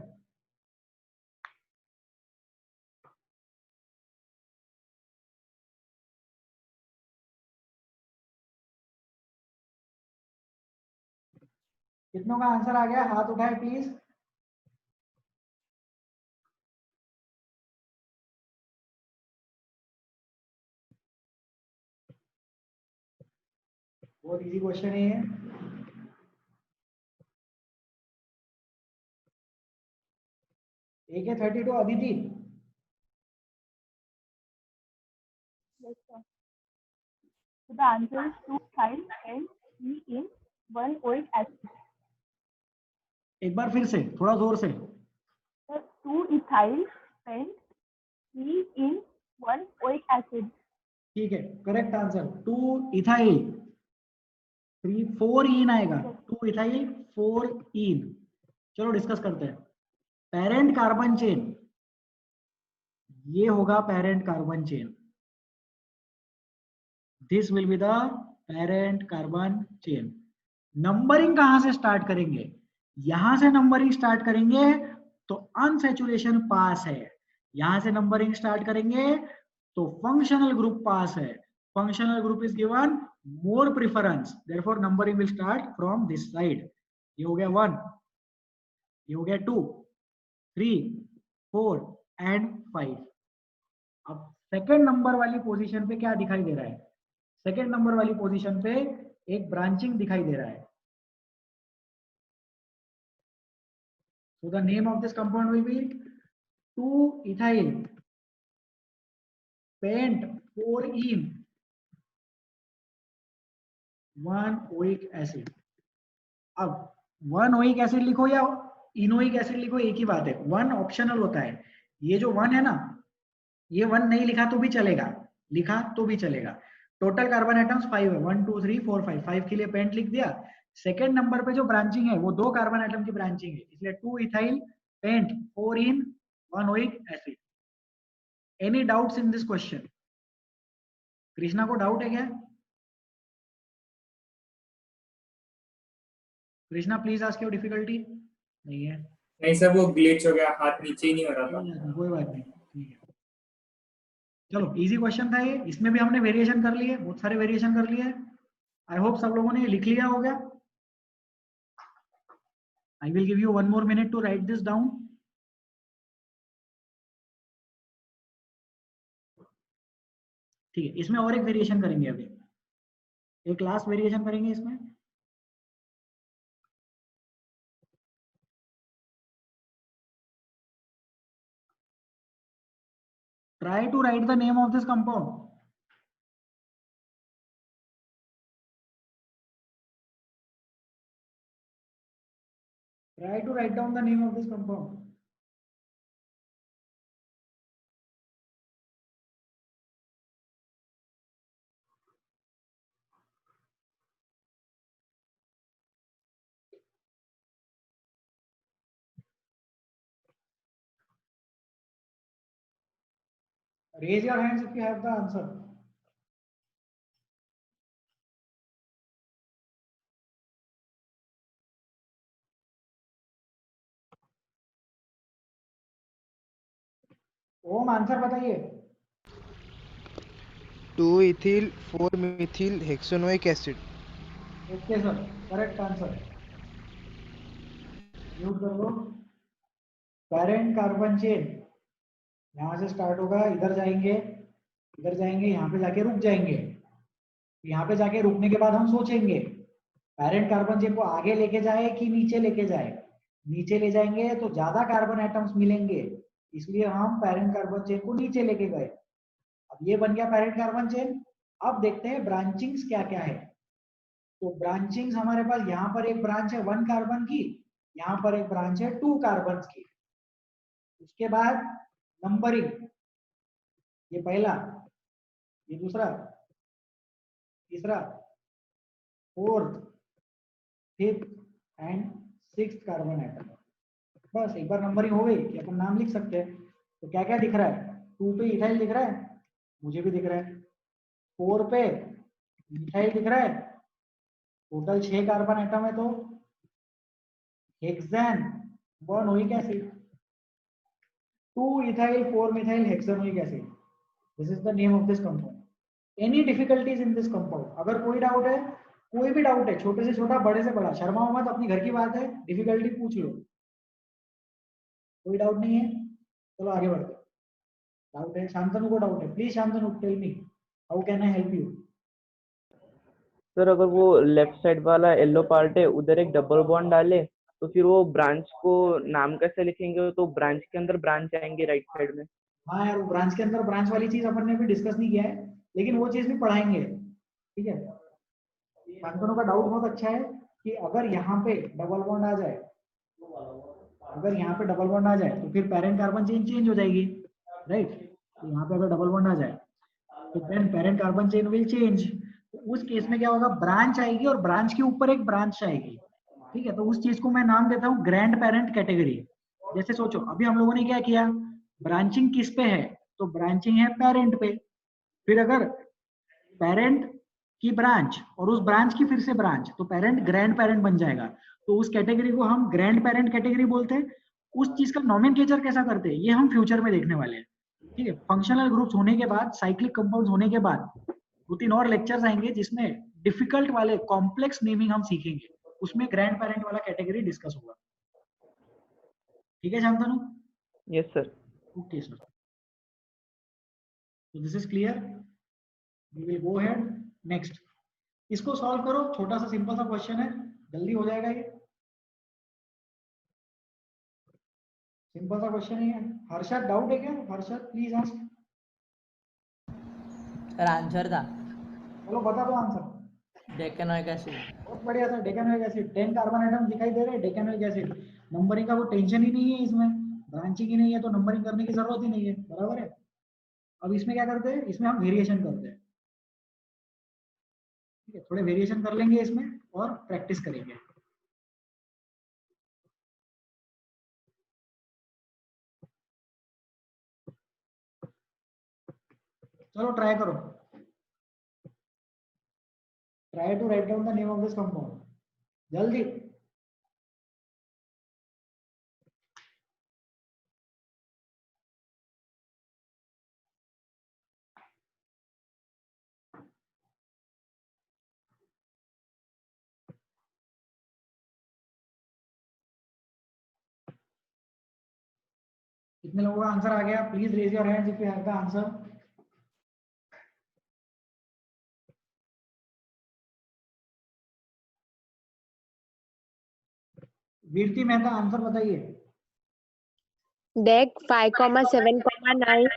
कितनों का answer आ गया? हाथ उठाए please. बहुत easy question है ये। AK 32 Aditi. Yes, sir. So the answer is 2-ethyl and E in 1-oic acid. एक बार फिर से थोड़ा जोर से। So 2-ethyl and E in 1-oic acid. ठीक है, करेक्ट आंसर 2 इथाइल 4 इन आएगा। 2 इथाइल 4 इन। चलो डिस्कस करते हैं। पेरेंट कार्बन चेन, ये होगा parent carbon chain. This will be the parent carbon chain. Numbering कहां से स्टार्ट करेंगे? यहां से नंबरिंग स्टार्ट करेंगे तो अनसैचुरेशन पास है। यहां से नंबरिंग स्टार्ट करेंगे तो फंक्शनल ग्रुप पास है। Functional group is given more preference, therefore numbering will start from this side. ये हो गया 1, ये हो गया 2, 3, 4 एंड 5। अब सेकेंड नंबर वाली पोजीशन पे क्या दिखाई दे रहा है? सेकेंड नंबर वाली पोजीशन पे एक ब्रांचिंग दिखाई दे रहा है। So the name of this compound will be 2-ethyl pent 4-ene 1-oic acid। अब 1-oic acid लिखो या इनोइक एसिड लिखो, एक ही बात है। 1 ऑप्शनल होता है। ये जो 1 है ना, ये 1 नहीं लिखा तो भी चलेगा, लिखा तो भी चलेगा। टोटल कार्बन एटम्स 5 है, 1 2 3 4 5। 5 के लिए पेंट लिख दिया। सेकेंड नंबर पे जो ब्रांचिंग है वो 2 कार्बन एटम की ब्रांचिंग है, इसलिए 2-ethyl pent 4-ene 1-oic acid। Any doubts in this question? Krishna को डाउट है क्या? Krishna please ask your difficulty. नहीं है? नहीं सर, वो ग्लिच हो गया, हाथ नीचे ही नहीं हो रहा था। कोई बात नहीं, ठीक है। चलो इजी क्वेश्चन था ये। इसमें भी हमने वेरिएशन कर लिए, बहुत सारे वेरिएशन कर लिए। आई होप सब लोगों ने लिख लिया होगा। I will give you 1 more minute to write this down. ठीक है, इसमें और एक वेरिएशन करेंगे। अभी एक लास्ट वेरिएशन करेंगे इसमें। Try to write the name of this compound. Try to write down the name of this compound. Raise your hands if you have the answer. Om answer बताइए। 2-ethyl 4-methyl hexanoic acid। Okay sir, correct answer. Mute कर दो। Parent carbon chain यहाँ से start होगा, इधर जाएंगे, इधर जाएंगे, यहाँ पे जाके रुक जाएंगे। यहाँ पे जाके रुकने के बाद हम सोचेंगे पैरेंट कार्बन चेन को आगे लेके जाए कि नीचे लेके जाए। नीचे ले जाएंगे तो ज्यादा कार्बन एटम्स मिलेंगे, इसलिए हम पैरेंट कार्बन चेन को नीचे लेके गए। अब ये बन गया पैरेंट कार्बन चेन। अब देखते हैं ब्रांचिंग्स क्या क्या है। तो ब्रांचिंग्स हमारे पास यहाँ पर एक ब्रांच है 1 कार्बन की, यहाँ पर एक ब्रांच है 2 कार्बन की। उसके बाद नंबरिंग, ये पहला, ये दूसरा, तीसरा, fourth, fifth and sixth carbon atom. बस एक बार नंबरिंग हो गई कि अपन नाम लिख सकते हैं। तो क्या क्या दिख रहा है? 2 पे इथाइल दिख रहा है, मुझे भी दिख रहा है। 4 पे मिथाइल दिख रहा है, टोटल 6 कार्बन एटम है। तो hexane 1 oic acid, 2 ethyl 4 methyl hexanoic acid. This is the name of this compound. Any difficulties in this compound? अगर कोई डाउट है, कोई भी डाउट है, छोटे से छोटा बड़े से बड़ा, शर्माओ मत, अपनी घर की बात है, डिफिकल्टी पूछ लो। कोई डाउट नहीं है? चलो आगे बढ़ते। डाउट है? शांतनु को डाउट है? Please Shantanu tell me, how can I help you? Sir अगर वो लेफ्ट साइड वाला येलो पार्ट है उधर एक डबल बॉन्ड डाले तो फिर वो ब्रांच को नाम कैसे लिखेंगे? तो ब्रांच के अंदर ब्रांच आएंगे राइट साइड में। हाँ यार, वो ब्रांच के अंदर ब्रांच वाली चीज अपन ने भी डिस्कस नहीं किया है, लेकिन वो चीज भी पढ़ाएंगे, ठीक है। शांतनु का डाउट बहुत अच्छा है कि अगर यहाँ पे डबल बॉन्ड आ जाए, अगर यहाँ पे डबल बॉन्ड आ जाए तो फिर पेरेंट कार्बन चेन चेंज हो जाएगी, राइट? तो यहाँ पे अगर डबल बॉन्ड आ जाए तो then parent carbon chain will change. तो उस केस में क्या होगा? ब्रांच आएगी और ब्रांच के ऊपर एक ब्रांच आएगी, ठीक है। तो उस चीज को मैं नाम देता हूँ ग्रैंड पेरेंट कैटेगरी। जैसे सोचो, अभी हम लोगों ने क्या किया, ब्रांचिंग किस पे है? तो ब्रांचिंग है पेरेंट पे। फिर अगर पेरेंट की ब्रांच और उस ब्रांच की फिर से ब्रांच, तो पेरेंट ग्रैंड पेरेंट बन जाएगा। तो उस कैटेगरी को हम ग्रैंड पेरेंट कैटेगरी बोलते हैं। उस चीज का नॉमेनक्लेचर कैसा करते हैं ये हम फ्यूचर में देखने वाले हैं, ठीक है। फंक्शनल ग्रुप्स होने के बाद, साइक्लिक कंपाउंड्स होने के बाद 2-3 और लेक्चर्स आएंगे जिसमें डिफिकल्ट वाले कॉम्प्लेक्स नेमिंग हम सीखेंगे, उसमें ग्रैंड पेरेंट वाला कैटेगरी डिस्कस होगा, ठीक है Shantanu? Yes sir. Okay sir, so this is clear, we will go ahead next। इसको सॉल्व करो, छोटा सा सिंपल सा क्वेश्चन है, जल्दी हो जाएगा ये, सिंपल सा क्वेश्चन ही है। हर्षद डाउट है क्या? Harshad please ask. Sir answer था, चलो बता दो आंसर। डेकेनोइक एसिड। बहुत बढ़िया सर, डेकेनोइक एसिड। 10 कार्बन एटम दिखाई दे रहे हैं, डेकेनोइक एसिड। नंबरिंग का वो टेंशन ही नहीं है इसमें, ब्रांचिंग ही नहीं है तो नंबरिंग करने की जरूरत ही नहीं है, बराबर है। अब इसमें क्या करते हैं, इसमें हम वेरिएशन करते हैं, ठीक है। थोड़े वेरिएशन कर लेंगे इसमें और प्रैक्टिस करेंगे। चलो ट्राई करो, try to write down the name of this compound, जल्दी। कितने लोगों का आंसर आ गया? Please raise your hands if you have the answer. Virati Mehta answer बताइए। Dec 5,7,9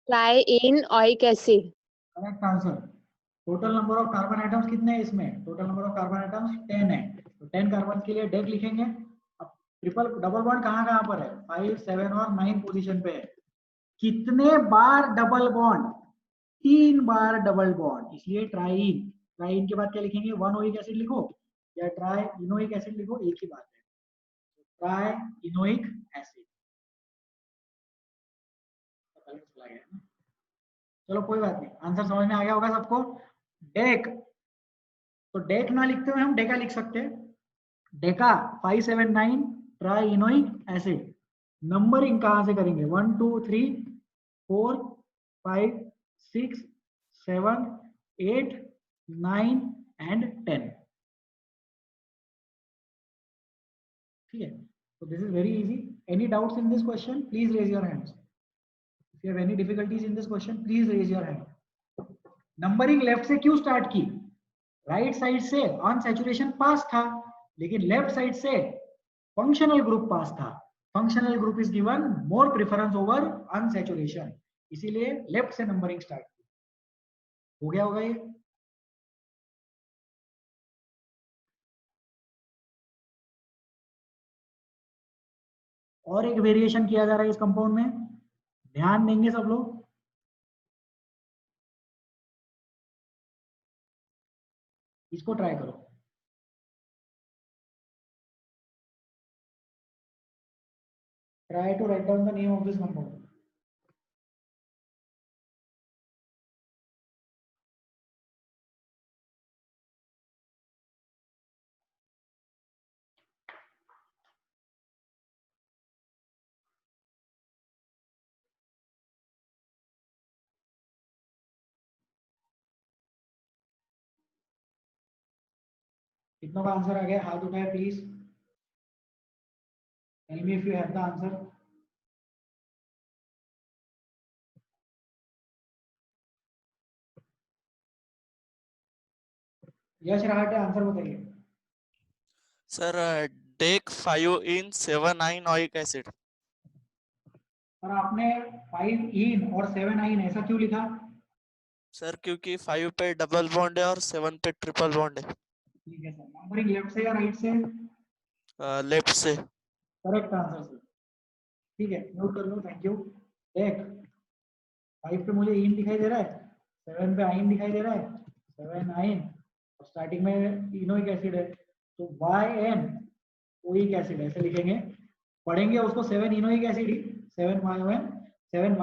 tri en oic acid. Correct answer. Total number of carbon atoms कितने हैं इसमें? Total number of carbon atoms 10 है, तो 10 कार्बन के लिए डेक लिखेंगे। अब ट्रिपल डबल बॉन्ड कहाँ कहाँ पर है? 5, 7 और 9 पोजीशन पे है। कितने बार डबल बॉन्ड? 3 बार डबल बॉन्ड, इसलिए ट्राइन। ट्राइन के बाद क्या लिखेंगे? 1 ओइक एसिड लिखो या ट्राई इनोइक एसिड लिखो, एक ही बात है, ट्राई इनोइक एसिड। चला गया ना? चलो कोई बात नहीं, आंसर समझ में आ गया होगा सबको। डेक, तो डेक ना लिखते हुए हम डेका लिख सकते हैं। Deca 579 tri enoic acid. Numbering कहां से करेंगे? 1 2 3 4 5 6 7 8 9 एंड 10, ठीक है। So this is very easy. Any doubts in this question? Please raise your hands. If you have any difficulties in this question, please raise your hand. Numbering left से क्यों start की? Right side से unsaturation पास था, लेकिन left side से functional group पास था. Functional group is given more preference over unsaturation, इसीलिए left से नंबरिंग स्टार्ट की. हो गया होगा ये? और एक वेरिएशन किया जा रहा है इस कंपाउंड में, ध्यान देंगे सब लोग. इसको ट्राई करो. Try to write down the name of this compound. कितनों का आंसर आ गया? हाथ उठाए please. Tell me if you have the answer. Yash Rahate answer बताइए. सर टेक 5 इन 7 आइन ओइक एसिड. सर आपने 5 इन और 7 आइन ऐसा क्यों लिखा? सर क्योंकि 5 पे डबल बॉन्ड है और 7 पे ट्रिपल बॉन्ड है. ठीक है सर. नंबरिंग लेफ्ट से या राइट से? लेफ्ट से. Correct answer sir. ठीक है, नोट कर लो. Thank you. एक 5 पे मुझे इन दिखाई दे रहा है, 7 पे आइन दिखाई दे रहा है. 7 आइन और स्टार्टिंग में इनोइक एसिड है, तो YN ओइक एसिड ऐसे लिखेंगे. पढ़ेंगे उसको 7 इनोइक एसिड ही, 7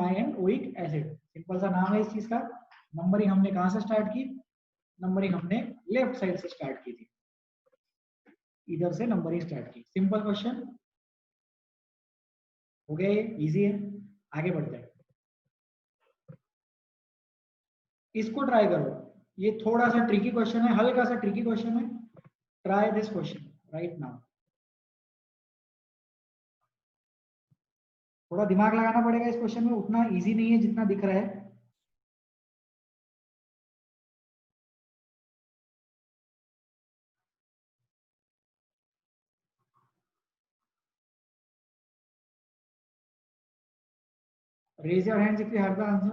YN ओइक एसिड. सिंपल सा नाम है इस चीज का. नंबरिंग हमने कहां से स्टार्ट की? नंबरिंग हमने लेफ्ट साइड से स्टार्ट की थी, इधर से नंबरिंग स्टार्ट की. सिंपल क्वेश्चन हो गया, ये इजी है. आगे बढ़ते हैं. इसको ट्राई करो. ये थोड़ा सा ट्रिकी क्वेश्चन है, हल्का सा ट्रिकी क्वेश्चन है. Try this question right now. थोड़ा दिमाग लगाना पड़ेगा इस क्वेश्चन में, उतना इजी नहीं है जितना दिख रहा है. Raise your hands if you have the answer.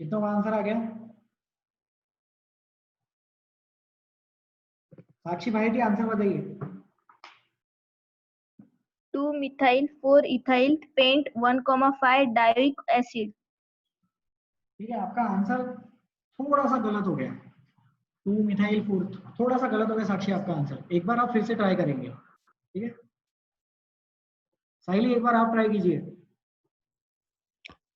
कितनों का आंसर आ गया? साक्षी भाई जी आंसर बताइए. 2 methyl 4 ethyl paint 1,5 dioic acid. ठीक है, आपका आंसर थोड़ा सा गलत हो गया. 2 मिथाइल 4 थोड़ा सा गलत हो गया साक्षी आपका आंसर. एक बार आप फिर से ट्राई करेंगे. ठीक है साहिली, एक बार आप ट्राई कीजिए.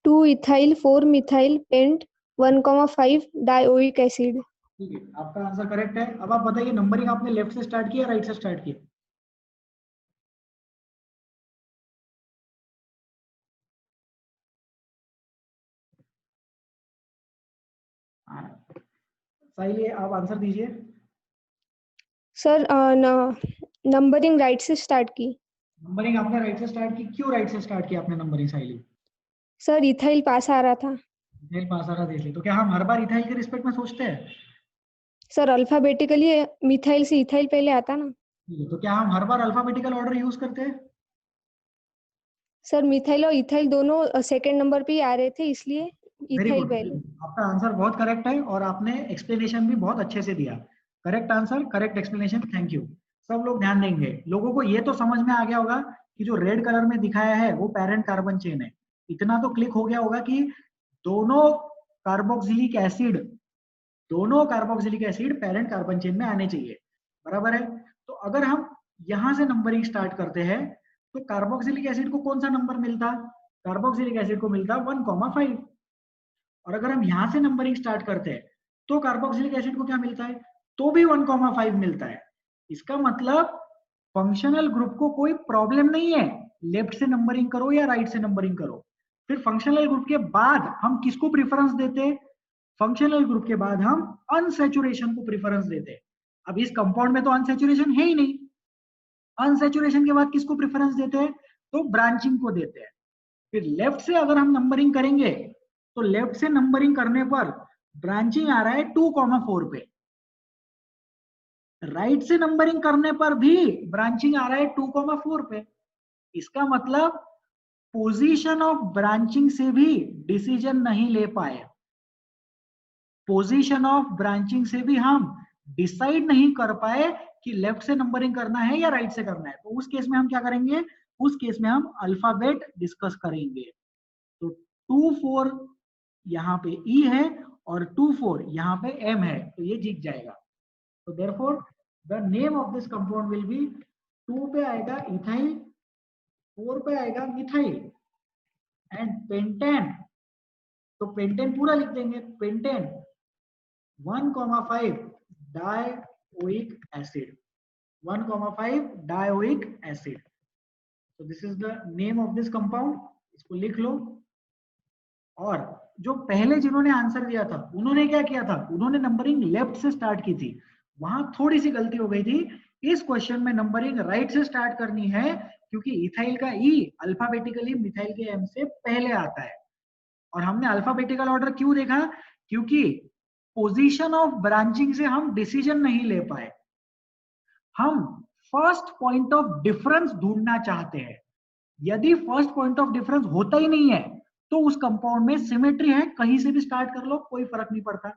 2 ethyl 4 methyl paint 1,5 dioic acid. ठीक है, आपका आंसर करेक्ट है. अब आप बताइए नंबरिंग आपने लेफ्ट से स्टार्ट किया राइट से स्टार्ट किया? साहिली आप आंसर दीजिए. सर नंबरिंग राइट से स्टार्ट की. नंबरिंग आपने राइट से स्टार्ट की. क्यों राइट से स्टार्ट किया आपने नंबरिंग साहिली? सर इथाइल पास आ रहा था. इथाइल पास आ रहा था इसलिए. तो क्या हम हर बार इथाइल के रिस्पेक्ट में सोचते हैं? सर अल्फाबेटिकली मिथाइल से इथाइल पहले आता ना. तो क्या हम हर बार अल्फाबेटिकल ऑर्डर यूज करते हैं? सर मिथाइल और इथाइल दोनों सेकंड नंबर पे ही आ रहे थे, इसलिए इथाइल पहले. आपका आंसर बहुत करेक्ट है और आपने एक्सप्लेनेशन भी बहुत अच्छे से दिया. Correct answer, correct explanation. Thank you. सब लोग ध्यान देंगे. लोगों को ये तो समझ में आ गया होगा कि जो रेड कलर में दिखाया है वो पैरेंट कार्बन चेन है. इतना तो क्लिक हो गया होगा कि दोनों carboxylic acid parent carbon chain में आने चाहिए. बराबर है. तो अगर हम यहां से नंबरिंग स्टार्ट करते हैं तो कार्बोक्सिलिक एसिड को कौन सा नंबर मिलता? कार्बोक्सिलिक एसिड को मिलता 1,5. और अगर हम यहां से नंबरिंग स्टार्ट करते हैं तो कार्बोक्सिलिक एसिड को क्या मिलता है? तो भी 1,5 मिलता है. इसका मतलब फंक्शनल ग्रुप को कोई प्रॉब्लम नहीं है, लेफ्ट से नंबरिंग करो या राइट से नंबरिंग करो। फिर फंक्शनल ग्रुप के बाद हम किसको प्रेफरेंस देते हैं? फंक्शनल ग्रुप के बाद हम अनसैचुरेशन को प्रेफरेंस देते हैं। अब इस कंपाउंड में तो अनसैचुरेशन है ही नहीं, अनसैचुरेशन के बाद किसको प्रेफरेंस देते हैं? तो ब्रांचिंग को देते हैं। फिर लेफ्ट से अगर हम नंबरिंग करेंगे तो लेफ्ट से नंबरिंग करने पर ब्रांचिंग आ रहा है 2,4 पे, राइट से नंबरिंग करने पर भी ब्रांचिंग आ रहा है 2,4 पे। इसका मतलब पोजीशन ऑफ ब्रांचिंग से भी डिसीजन नहीं ले पाए, पोजीशन ऑफ ब्रांचिंग से भी हम डिसाइड नहीं कर पाए कि लेफ्ट से नंबरिंग करना है या राइट से करना है। तो उस केस में हम क्या करेंगे? उस केस में हम अल्फाबेट डिस्कस करेंगे। तो 2,4 यहाँ पे ई है और 2,4 यहाँ पे एम है, तो ये जीत जाएगा। तो therefore the name of this compound will be, 2 पे आएगा इथाइल, 4 पे आएगा मिथाइल एंड पेंटेन। तो पेंटेन पूरा लिख देंगे, pentane 1,5 dioic acid, 1,5 dioic acid. So this is the name of this compound, इसको लिख लो। और जो पहले जिन्होंने आंसर दिया था उन्होंने क्या किया था? उन्होंने नंबरिंग लेफ्ट से स्टार्ट की थी, वहां थोड़ी सी गलती हो गई थी। इस क्वेश्चन में नंबरिंग राइट से स्टार्ट करनी है, क्योंकि इथाइल का ई अल्फाबेटिकली मिथाइल के एम से पहले आता है। और हमने अल्फाबेटिकल ऑर्डर क्यों देखा? क्योंकि पोजीशन ऑफ ब्रांचिंग से हम डिसीजन नहीं ले पाए, हम फर्स्ट पॉइंट ऑफ डिफरेंस ढूंढना चाहते हैं। यदि फर्स्ट पॉइंट ऑफ डिफरेंस होता ही नहीं है तो उस कंपाउंड में सिमेट्री है, कहीं से भी स्टार्ट कर लो, कोई फर्क नहीं पड़ता।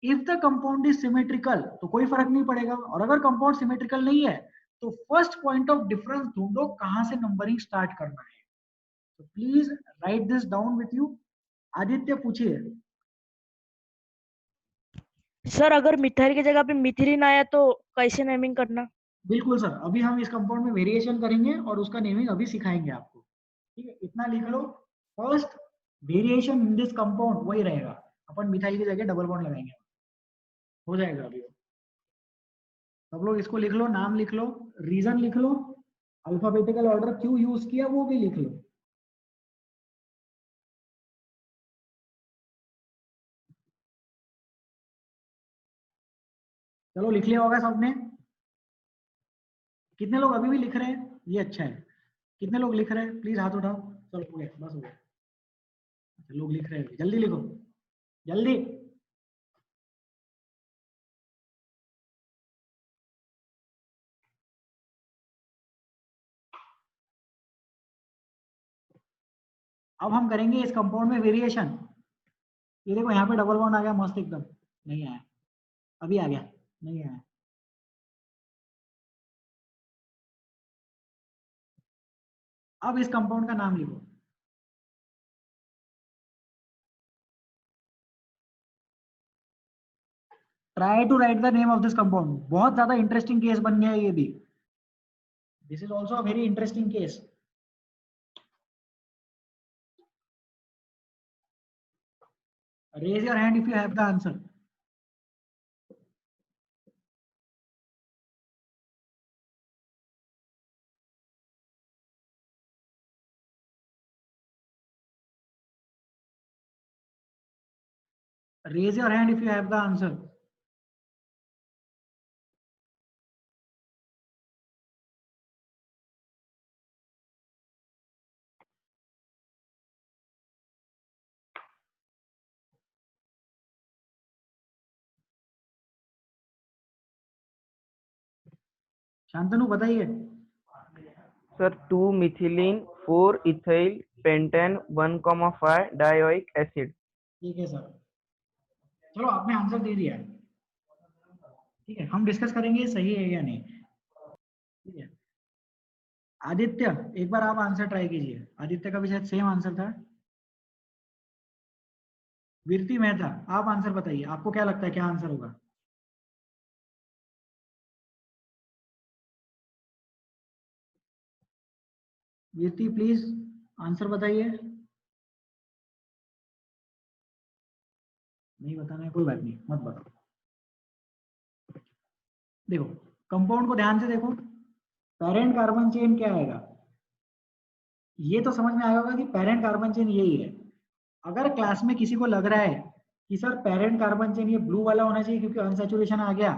If the compound is symmetrical तो कोई फर्क नहीं पड़ेगा, और अगर कंपाउंड सिमेट्रिकल नहीं है तो फर्स्ट पॉइंट ऑफ डिफरेंस ढूंढो, कहां से नंबरिंग स्टार्ट करना है। तो please right this down with you. Aditya पूछिए। सर अगर मिथाइल की जगह पे मिथिलीन आया तो कैसे नेमिंग करना? बिल्कुल सर, अभी हम इस कंपाउंड में वेरिएशन करेंगे और उसका नेमिंग अभी सिखाएंगे आपको। ठीक है, इतना लिख लो, first variation in this compound वही रहेगा, अपन मिथाइल की जगह डबल बॉन्ड लगाएंगे, हो जाएगा अभी। सब लोग इसको लिख लो, नाम लिख लो, रीजन लिख लो, अल्फाबेटिकल ऑर्डर क्यों यूज किया वो भी लिख लो। चलो लिख लिया होगा सबने? कितने लोग अभी भी लिख रहे हैं? ये अच्छा है। कितने लोग लिख रहे हैं? प्लीज हाथ उठाओ। चलो हो गया, बस हो गया। लोग लिख रहे हैं, जल्दी लिखो, जल्दी। अब हम करेंगे इस कंपाउंड में वेरिएशन। ये देखो यहाँ पे डबल बॉन्ड आ गया मस्त एकदम, नहीं आया, अभी आ गया, नहीं आया। अब इस कंपाउंड का नाम लिखो। Try to write the name of this compound. बहुत ज्यादा इंटरेस्टिंग केस बन गया है ये भी। This is also a very interesting case. Raise your hand if you have the answer. Raise your hand if you have the answer. Shantanu बताइए। Sir 2 methylene 4 ethyl pentane 1,5 dioic acid. ठीक है sir, चलो आपने आंसर दे दिया है। ठीक है, हम डिस्कस करेंगे सही है या नहीं। ठीक है, आदित्य एक बार आप आंसर ट्राई कीजिए। आदित्य का भी शायद सेम आंसर था। वीरती मेहता आप आंसर बताइए, आपको क्या लगता है क्या आंसर होगा? वीरती प्लीज आंसर बताइए। नहीं बताना है, कोई बात नहीं, मत बताओ। देखो कंपाउंड को ध्यान से देखो, पेरेंट कार्बन चेन क्या आएगा, ये तो समझ में आया होगा कि पेरेंट कार्बन चेन यही है। अगर क्लास में किसी को लग रहा है कि सर पेरेंट कार्बन चेन ये ब्लू वाला होना चाहिए क्योंकि अनसैचुरेशन आ गया,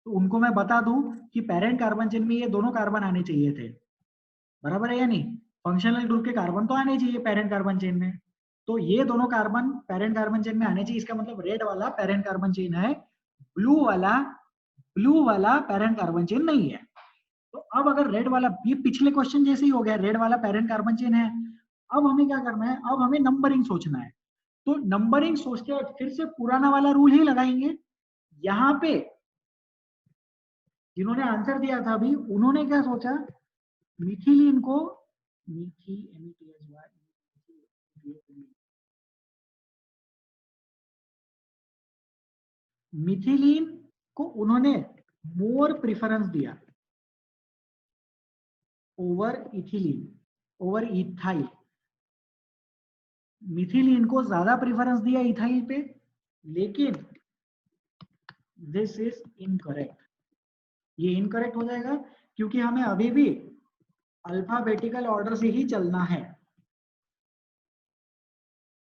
तो उनको मैं बता दूं कि पेरेंट कार्बन चेन में ये दोनों कार्बन आने चाहिए थे, बराबर है या नहीं? फंक्शनल ग्रुप के कार्बन तो आने चाहिए पेरेंट कार्बन चेन में, तो ये दोनों कार्बन पेरेंट कार्बन चेन में आने चाहिए। इसका मतलब रेड वाला पेरेंट कार्बन चेन है, ब्लू वाला पेरेंट कार्बन चेन नहीं है। तो अब अगर रेड वाला, ये पिछले क्वेश्चन जैसे ही हो गया, रेड वाला पेरेंट कार्बन चेन है, अब हमें क्या करना है, अब हमें नंबरिंग सोचना है। तो नंबरिंग सोचते वक्त फिर से पुराना वाला रूल ही लगाएंगे। यहाँ पे जिन्होंने आंसर दिया था अभी, उन्होंने क्या सोचा, मिथिलीन को मिथिलीन को उन्होंने मोर प्रेफरेंस दिया over ethylene, over ethyl. Methylene को ज्यादा प्रेफरेंस दिया इथाइल पे, लेकिन दिस इज इनकरेक्ट। ये इनकरेक्ट हो जाएगा क्योंकि हमें अभी भी अल्फाबेटिकल ऑर्डर से ही चलना है।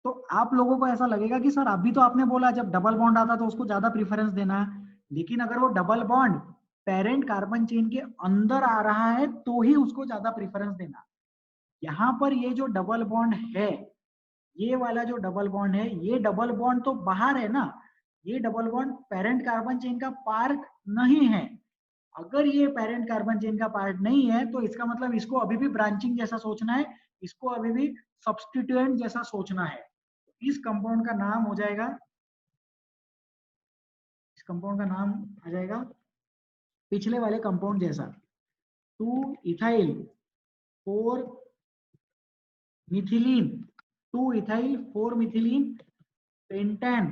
तो आप लोगों को ऐसा लगेगा कि सर अभी तो आपने बोला जब डबल बॉन्ड आता तो उसको ज्यादा प्रेफरेंस देना है, लेकिन अगर वो double bond parent carbon chain के अंदर आ रहा है तो ही उसको ज्यादा प्रेफरेंस देना। यहाँ पर ये जो डबल बॉन्ड है, ये वाला जो डबल बॉन्ड है, ये डबल बॉन्ड तो बाहर है ना, ये double bond parent carbon chain का पार्ट नहीं है। अगर ये पेरेंट कार्बन चेन का पार्ट नहीं है तो इसका मतलब इसको अभी भी ब्रांचिंग जैसा सोचना है, इसको अभी भी सब्स्टिट्यूएंट जैसा सोचना है। इस कंपाउंड का नाम हो जाएगा, इस कंपाउंड का नाम आ जाएगा पिछले वाले कंपाउंड जैसा, 2 ethyl 4 methylene, 2 ethyl 4 methylene pentane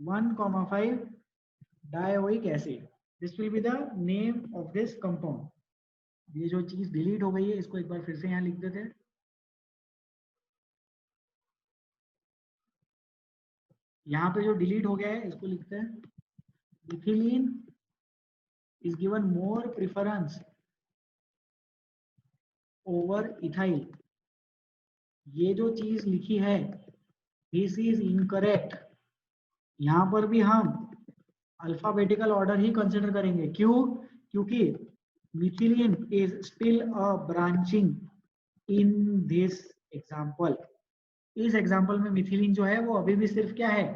1,5 dioic acid. This will be the name of this compound. ये जो चीज डिलीट हो गई है इसको एक बार फिर से यहाँ लिख देते हैं। यहाँ पे जो डिलीट हो गया है इसको लिखते हैं, methylene is given more preference over ethyl। ये जो चीज लिखी है this is incorrect। यहाँ पर भी हम अल्फाबेटिकल ऑर्डर ही कंसिडर करेंगे। क्यों? क्योंकि methylene is still a branching in this example. इस एग्जाम्पल में मिथिलीन जो है वो अभी भी सिर्फ क्या है,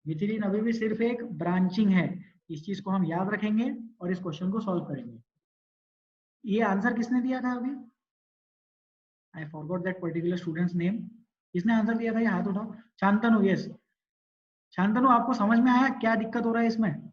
मिथिलीन अभी भी सिर्फ एक ब्रांचिंग है। इस चीज को हम याद रखेंगे और इस क्वेश्चन को सॉल्व करेंगे। ये आंसर किसने दिया था अभी? I forgot that particular students name. किसने आंसर दिया था? ये हाथ उठाओ। शांतनु, यस शांतनु, आपको समझ में आया क्या दिक्कत हो रहा है इसमें?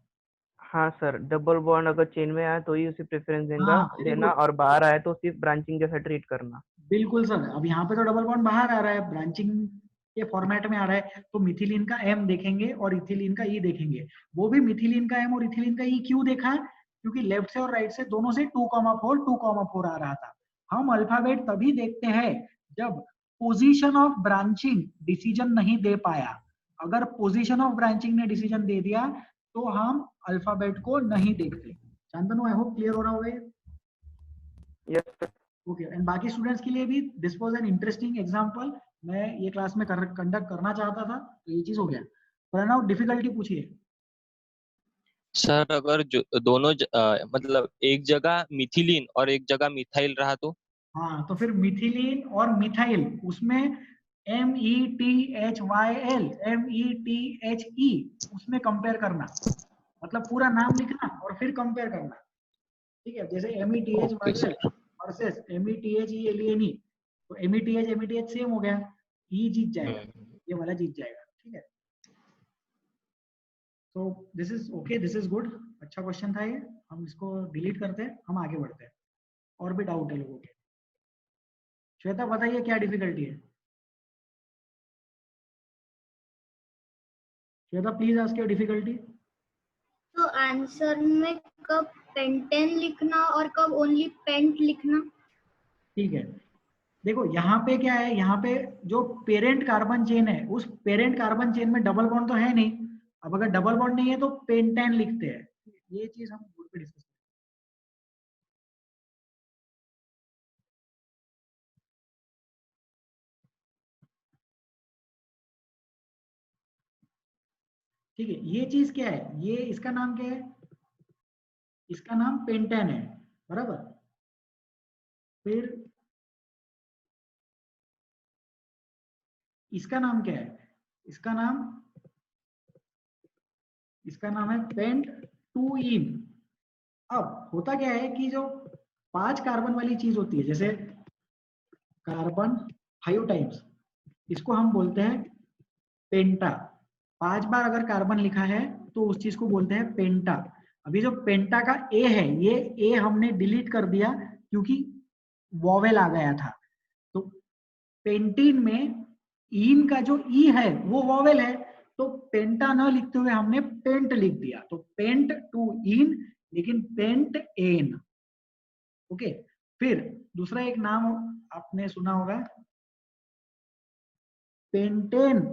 हाँ सर, डबल बॉन्ड अगर चेन में आए तो ही उसे प्रेफरेंस देना और बाहर आए तो सिर्फ ब्रांचिंग जैसा ट्रीट करना। बिल्कुल सर। अब यहाँ पे तो डबल बॉन्ड बाहर आ रहा है, ब्रांचिंग के फॉर्मेट में आ रहा है, तो मिथिलीन का एम देखेंगे और इथिलीन का ई देखेंगे। वो भी मिथिलीन का एम और इथिलीन का ई क्यों देखा? क्योंकि लेफ्ट से और राइट से दोनों से 2,4 आ रहा था। हम अल्फाबेट तभी देखते हैं जब पोजीशन ऑफ ब्रांचिंग डिसीजन नहीं दे पाया। अगर पोजीशन ऑफ ब्रांचिंग ने डिसीजन दे दिया तो हम अल्फाबेट को नहीं देखते। शांतनु, आई होप क्लियर हो रहा होगा ये? Yes sir. ओके, एंड बाकी स्टूडेंट्स के लिए भी this was an interesting example. मैं ये क्लास में कंडक्ट करना चाहता था, तो ये चीज हो गया। प्रणव, डिफिकल्टी पूछिए। सर अगर दोनों मतलब एक जगह मिथिलीन और एक जगह मिथाइल रहा तो? हाँ, तो फिर मिथिलीन और मिथाइल, उसमें METHYL METHE उसमें कंपेयर करना, मतलब पूरा नाम लिखना और फिर कंपेयर करना। ठीक है, जैसे METHYL वर्सेस METHELENE, तो METH सेम हो गया, ई जीत जाएगा, ये वाला जीत जाएगा। ठीक है, तो this is okay, this is good. अच्छा क्वेश्चन था ये, हम इसको डिलीट करते हैं, हम आगे बढ़ते हैं। और भी डाउट है लोगों के? श्वेता बताइए क्या डिफिकल्टी है? Shweta please ask your difficulty. तो आंसर में कब पेंटेन लिखना और कब ओनली पेंट लिखना? ठीक है, देखो यहाँ पे क्या है, यहाँ पे जो पेरेंट कार्बन चेन है उस पेरेंट कार्बन चेन में डबल बॉन्ड तो है नहीं। अब अगर डबल बॉन्ड नहीं है तो पेंटेन लिखते हैं। ये चीज हम बोर्ड पे डिस्कस ठीक है, ये चीज क्या है, ये इसका नाम क्या है, इसका नाम पेंटेन है, बराबर। फिर इसका नाम क्या है, इसका नाम है पेंट 2 इन। अब होता क्या है कि जो 5 कार्बन वाली चीज होती है, जैसे कार्बन 5 टाइम्स, इसको हम बोलते हैं पेंटा। 5 बार अगर कार्बन लिखा है तो उस चीज को बोलते हैं पेंटा। अभी जो पेंटा का ए है, ये ए हमने डिलीट कर दिया क्योंकि वॉवेल आ गया था। तो पेंटीन में इन का जो ई है वो वॉवेल है, तो पेंटा न लिखते हुए हमने पेंट लिख दिया। तो पेंट 2 इन, लेकिन पेंट एन। ओके, फिर दूसरा एक नाम आपने सुना होगा, पेंटेन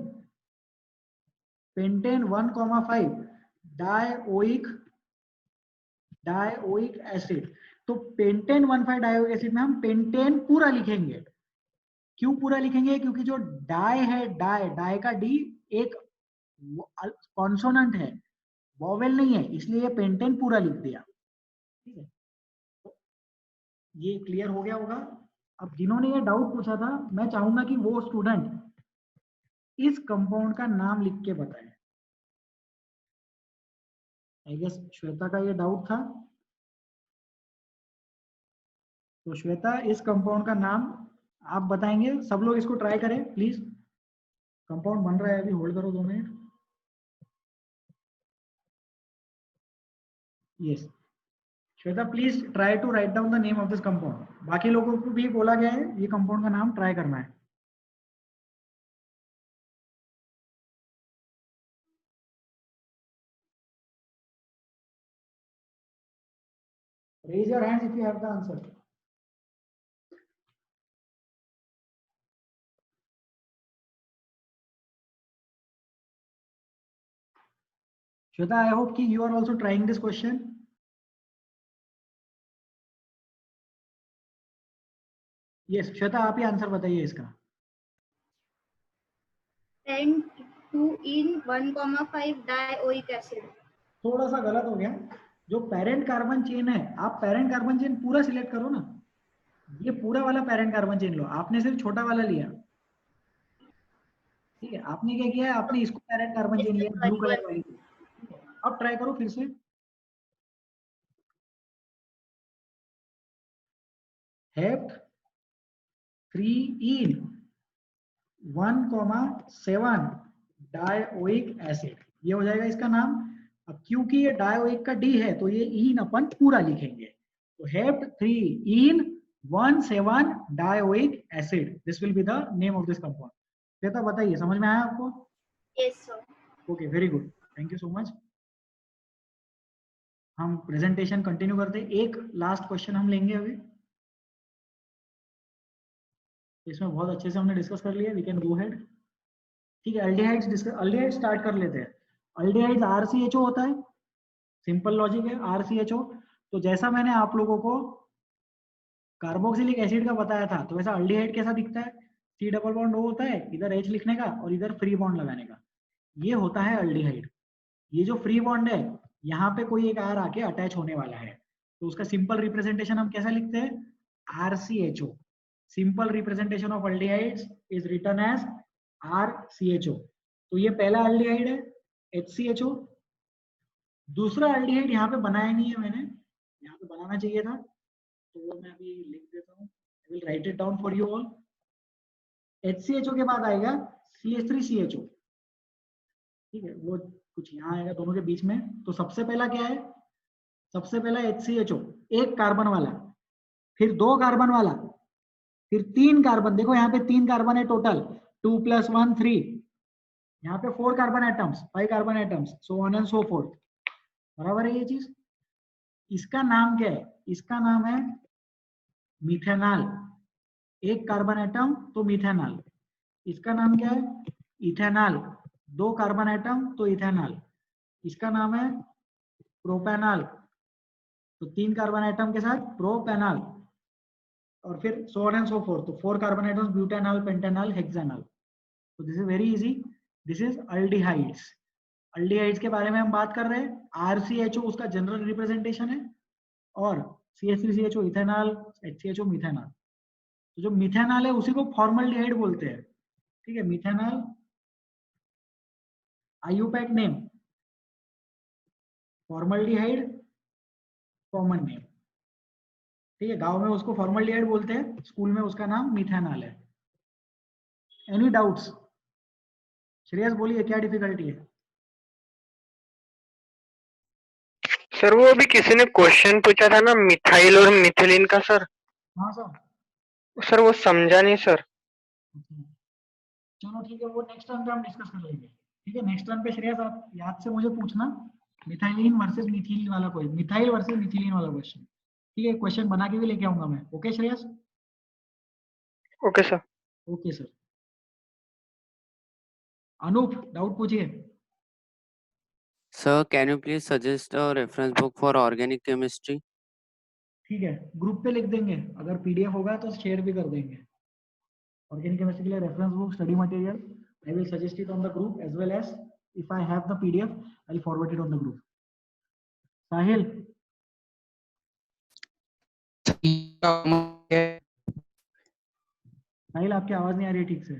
1,5 डायोइक एसिड। तो पेंटेन 1,5 डायोइक एसिड में हम पेंटेन पूरा लिखेंगे। क्यों पूरा लिखेंगे? क्योंकि जो डाई है, डाई का डी एक कॉन्सोनेंट है, वॉवेल नहीं है, इसलिए ये पेंटेन पूरा लिख दिया। ठीक है, ये क्लियर हो गया होगा। अब जिन्होंने ये डाउट पूछा था, मैं चाहूंगा कि वो स्टूडेंट इस कंपाउंड का नाम लिख के बताए। आई गेस श्वेता का ये डाउट था, तो श्वेता इस कंपाउंड का नाम आप बताएंगे। सब लोग इसको ट्राई करें प्लीज। कंपाउंड बन रहा है अभी, होल्ड करो 2 minute. Yes Shweta, please try to write down the name of this compound. बाकी लोगों को भी बोला गया है ये कंपाउंड का नाम ट्राई करना है। Raise your hands if you have the answer. Shweta, I hope कि you are also trying this question. Yes, Shweta, आप ही आंसर बताइए इसका। पेंट 2 इन 1,5 डायोइक एसिड। थोड़ा सा गलत हो गया। जो पेरेंट कार्बन चेन है, आप पेरेंट कार्बन चेन पूरा सिलेक्ट करो ना। ये पूरा वाला पेरेंट कार्बन चेन लो, आपने सिर्फ छोटा वाला लिया। ठीक है, आपने क्या किया है, आपने इसको पेरेंट कार्बन चेन लिया, ब्लू कलर वाली। अब ट्राई करो फिर से। हेप्ट 3 इन 1,7 डायोइक एसिड, ये हो जाएगा इसका नाम। अब क्योंकि ये डायोइक का डी है, तो ये इन अपन पूरा लिखेंगे। तो hept 3 in 1,7 dioic acid, this will be the name of this compound. Shweta बताइए, समझ में आया आपको? Yes sir. Okay, very good, thank you so much. हम प्रेजेंटेशन कंटिन्यू करते हैं। एक लास्ट क्वेश्चन हम लेंगे अभी, इसमें बहुत अच्छे से हमने डिस्कस कर लिया। We can go head. ठीक है, अल्डिहाइड्स डिस्कस, अल्डिहाइड स्टार्ट कर लेते हैं। अल्डिहाइड्स RCHO होता है, सिंपल लॉजिक है, RCHO। तो जैसा मैंने आप लोगों को कार्बोक्सिलिक एसिड का बताया था, तो वैसा अल्डिहाइड कैसा दिखता है, C डबल बॉन्ड O होता है, इधर H लिखने का और इधर फ्री बॉन्ड लगाने का, ये होता है अल्डिहाइड। ये जो फ्री बॉन्ड है, यहाँ पे कोई एक R आके अटैच होने वाला है, तो उसका सिंपल रिप्रेजेंटेशन हम कैसा लिखते हैं, RCHO। Simple representation of aldehydes is written as RCHO। तो ये पहला अल्डिहाइड है, HCHO। दूसरा अल्डिहाइड यहाँ पे बनाया नहीं है मैंने, यहाँ पे बनाना चाहिए था, तो वो मैं अभी लिख देता हूँ। I will write it down for you all. HCHO के बाद आएगा CH3CHO। ठीक है, वो कुछ यहाँ आएगा दोनों के बीच में। तो सबसे पहला क्या है, सबसे पहला HCHO, एक कार्बन वाला, फिर 2 कार्बन वाला, फिर 3 कार्बन। देखो यहाँ पे 3 कार्बन है टोटल, 2 + 1 3। यहाँ पे 4 carbon atoms, 5 carbon atoms, so on and so fourth. बराबर है ये चीज। इसका नाम क्या है, इसका नाम है मिथेनॉल। एक कार्बन एटम तो मिथेनॉल। इसका नाम क्या है, इथेनॉल। 2 कार्बन एटम तो इथेनॉल। इसका नाम है प्रोपेनॉल, तो 3 कार्बन एटम के साथ प्रोपेनॉल। और फिर so on and so forth, तो 4 carbon atoms, butanol, pentanol, hexanol. तो this is very easy, this is aldehydes. Aldehydes के बारे में हम बात कर रहे हैं। RCHO उसका जनरल रिप्रेजेंटेशन है और CH3CHO इथेनॉल, HCHO मिथेनॉल। तो जो मिथेनॉल है उसी को फॉर्मल्डिहाइड बोलते हैं, ठीक है। Methanol IUPAC name, formaldehyde common name, ठीक है। गांव में उसको फॉर्मल्डिहाइड बोलते हैं, स्कूल में उसका नाम मिथेनॉल है। Any doubts? श्रेयस बोलिए, क्या डिफिकल्टी है? सर वो अभी किसी ने क्वेश्चन पूछा था ना मिथाइल और मिथिलीन का सर। हाँ सर। सर वो समझा नहीं सर। चलो ठीक है, वो नेक्स्ट टर्न पे हम डिस्कस कर लेंगे, ठीक है। नेक्स्ट टर्न पे श्रेयस आप याद से मुझे पूछना मिथाइलिन वर्सेस मिथिलीन वाला, कोई मिथाइल वर्सेस मिथिलीन वाला क्वेश्चन, ठीक है। क्वेश्चन बना के भी लेके आऊंगा मैं, okay Shreyas? Okay sir. Okay sir. Anoop doubt पूछिए। Sir, can you please suggest a reference book for organic chemistry? ठीक है, ग्रुप पे लिख देंगे, अगर PDF होगा तो शेयर भी कर देंगे। ऑर्गेनिक केमिस्ट्री के लिए reference book, study material, I will suggest it on the group as well as if I have the PDF, I'll forward it on the group. साहिल, साहिल आपकी आवाज नहीं आ रही है ठीक से।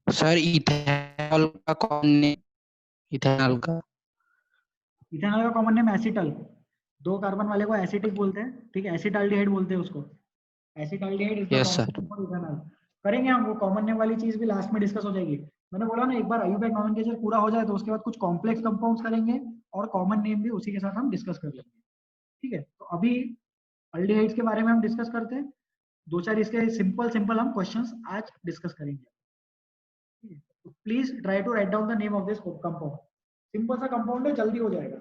सर इथेनॉल का कौन ने इथेनॉल का कॉमन नेम एसिटल, 2 कार्बन वाले को एसिटिक बोलते हैं, ठीक है। एसिटाल्डिहाइड बोलते हैं उसको, acetaldehyde is the Yes, sir. Common for ethanol. करेंगे हम, वो कॉमन नेम वाली चीज भी लास्ट में डिस्कस हो जाएगी। मैंने बोला ना, एक बार IUPAC नोमेनक्लेचर पूरा हो जाए तो उसके बाद कुछ कॉम्प्लेक्स कंपाउंड्स करेंगे और कॉमन नेम भी उसी के साथ हम डिस्कस कर लेंगे, ठीक है। तो अभी अल्डिहाइड्स के बारे में हम डिस्कस करते हैं, 2-4 इसके सिंपल हम क्वेश्चंस आज डिस्कस करेंगे, ठीक है। तो please try to write down the name of this compound. Simple सा कंपाउंड है, जल्दी हो जाएगा।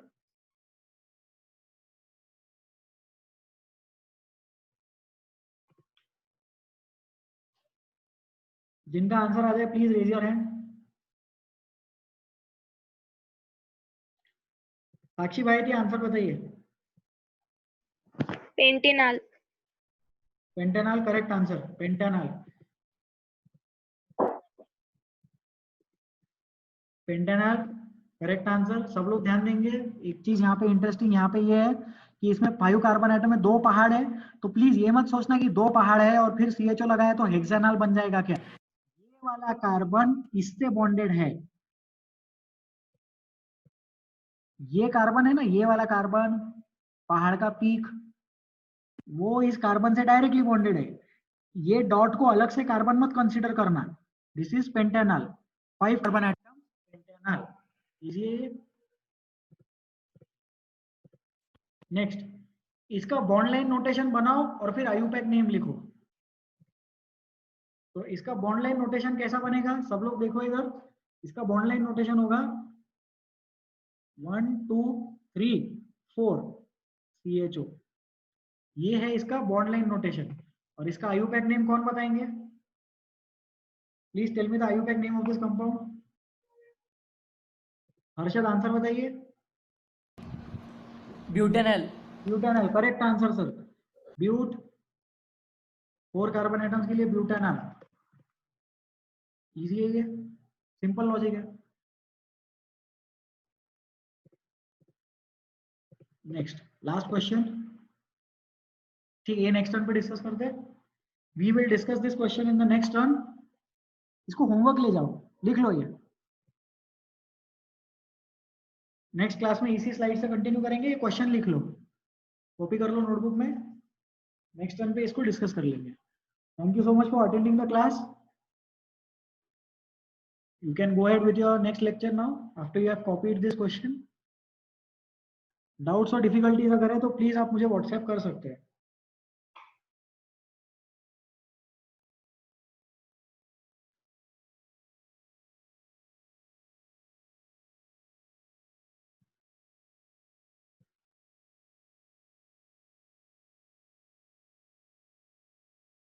जिनका आंसर आ जाए please raise your hand. Sakshi भाई की आंसर बताइए। Pentanol. Pentanol correct answer, pentanol. Pentanol correct answer. सब लोग ध्यान देंगे, एक चीज यहाँ पे इंटरेस्टिंग यहाँ पे ये है कि इसमें 5 कार्बन एटम में 2 पहाड़ है, तो प्लीज ये मत सोचना कि 2 पहाड़ है और फिर CHO लगाए तो हेक्सानॉल बन जाएगा क्या। ये वाला कार्बन इससे बॉन्डेड है, ये कार्बन है ना, ये वाला कार्बन पहाड़ का पीक, वो इस कार्बन से डायरेक्टली बॉन्डेड है। ये डॉट को अलग से कार्बन मत कंसीडर करना, this is pentanol, 5 carbon atom pentanol. Next, इसका बॉन्ड लाइन नोटेशन बनाओ और फिर IUPAC नेम लिखो। तो इसका बॉन्ड लाइन नोटेशन कैसा बनेगा, सब लोग देखो इधर। इसका बॉन्ड लाइन नोटेशन होगा 1 2 3 4 CHO, ये है इसका बॉन्ड लाइन नोटेशन। और इसका IUPAC नेम कौन बताएंगे? Please tell me the IUPAC name of this compound. Harshad answer बताइए। Butanol. Butanol correct answer sir, but, 4 carbon atoms के लिए ब्यूटेनॉल। इजी है ये, सिंपल लॉजिक है। नेक्स्ट लास्ट क्वेश्चन, ठीक है, ये नेक्स्ट टर्न पे डिस्कस करते हैं। We will discuss this question in the next turn. इसको होमवर्क ले जाओ, लिख लो ये। नेक्स्ट क्लास में इसी स्लाइड से कंटिन्यू करेंगे, ये क्वेश्चन लिख लो, कॉपी कर लो नोटबुक में। नेक्स्ट टर्न पे इसको डिस्कस कर लेंगे। Thank you so much for attending the class. You can go ahead with your next lecture now after you have copied this question. Doubts और difficulties अगर है तो प्लीज आप मुझे WhatsApp कर सकते हैं।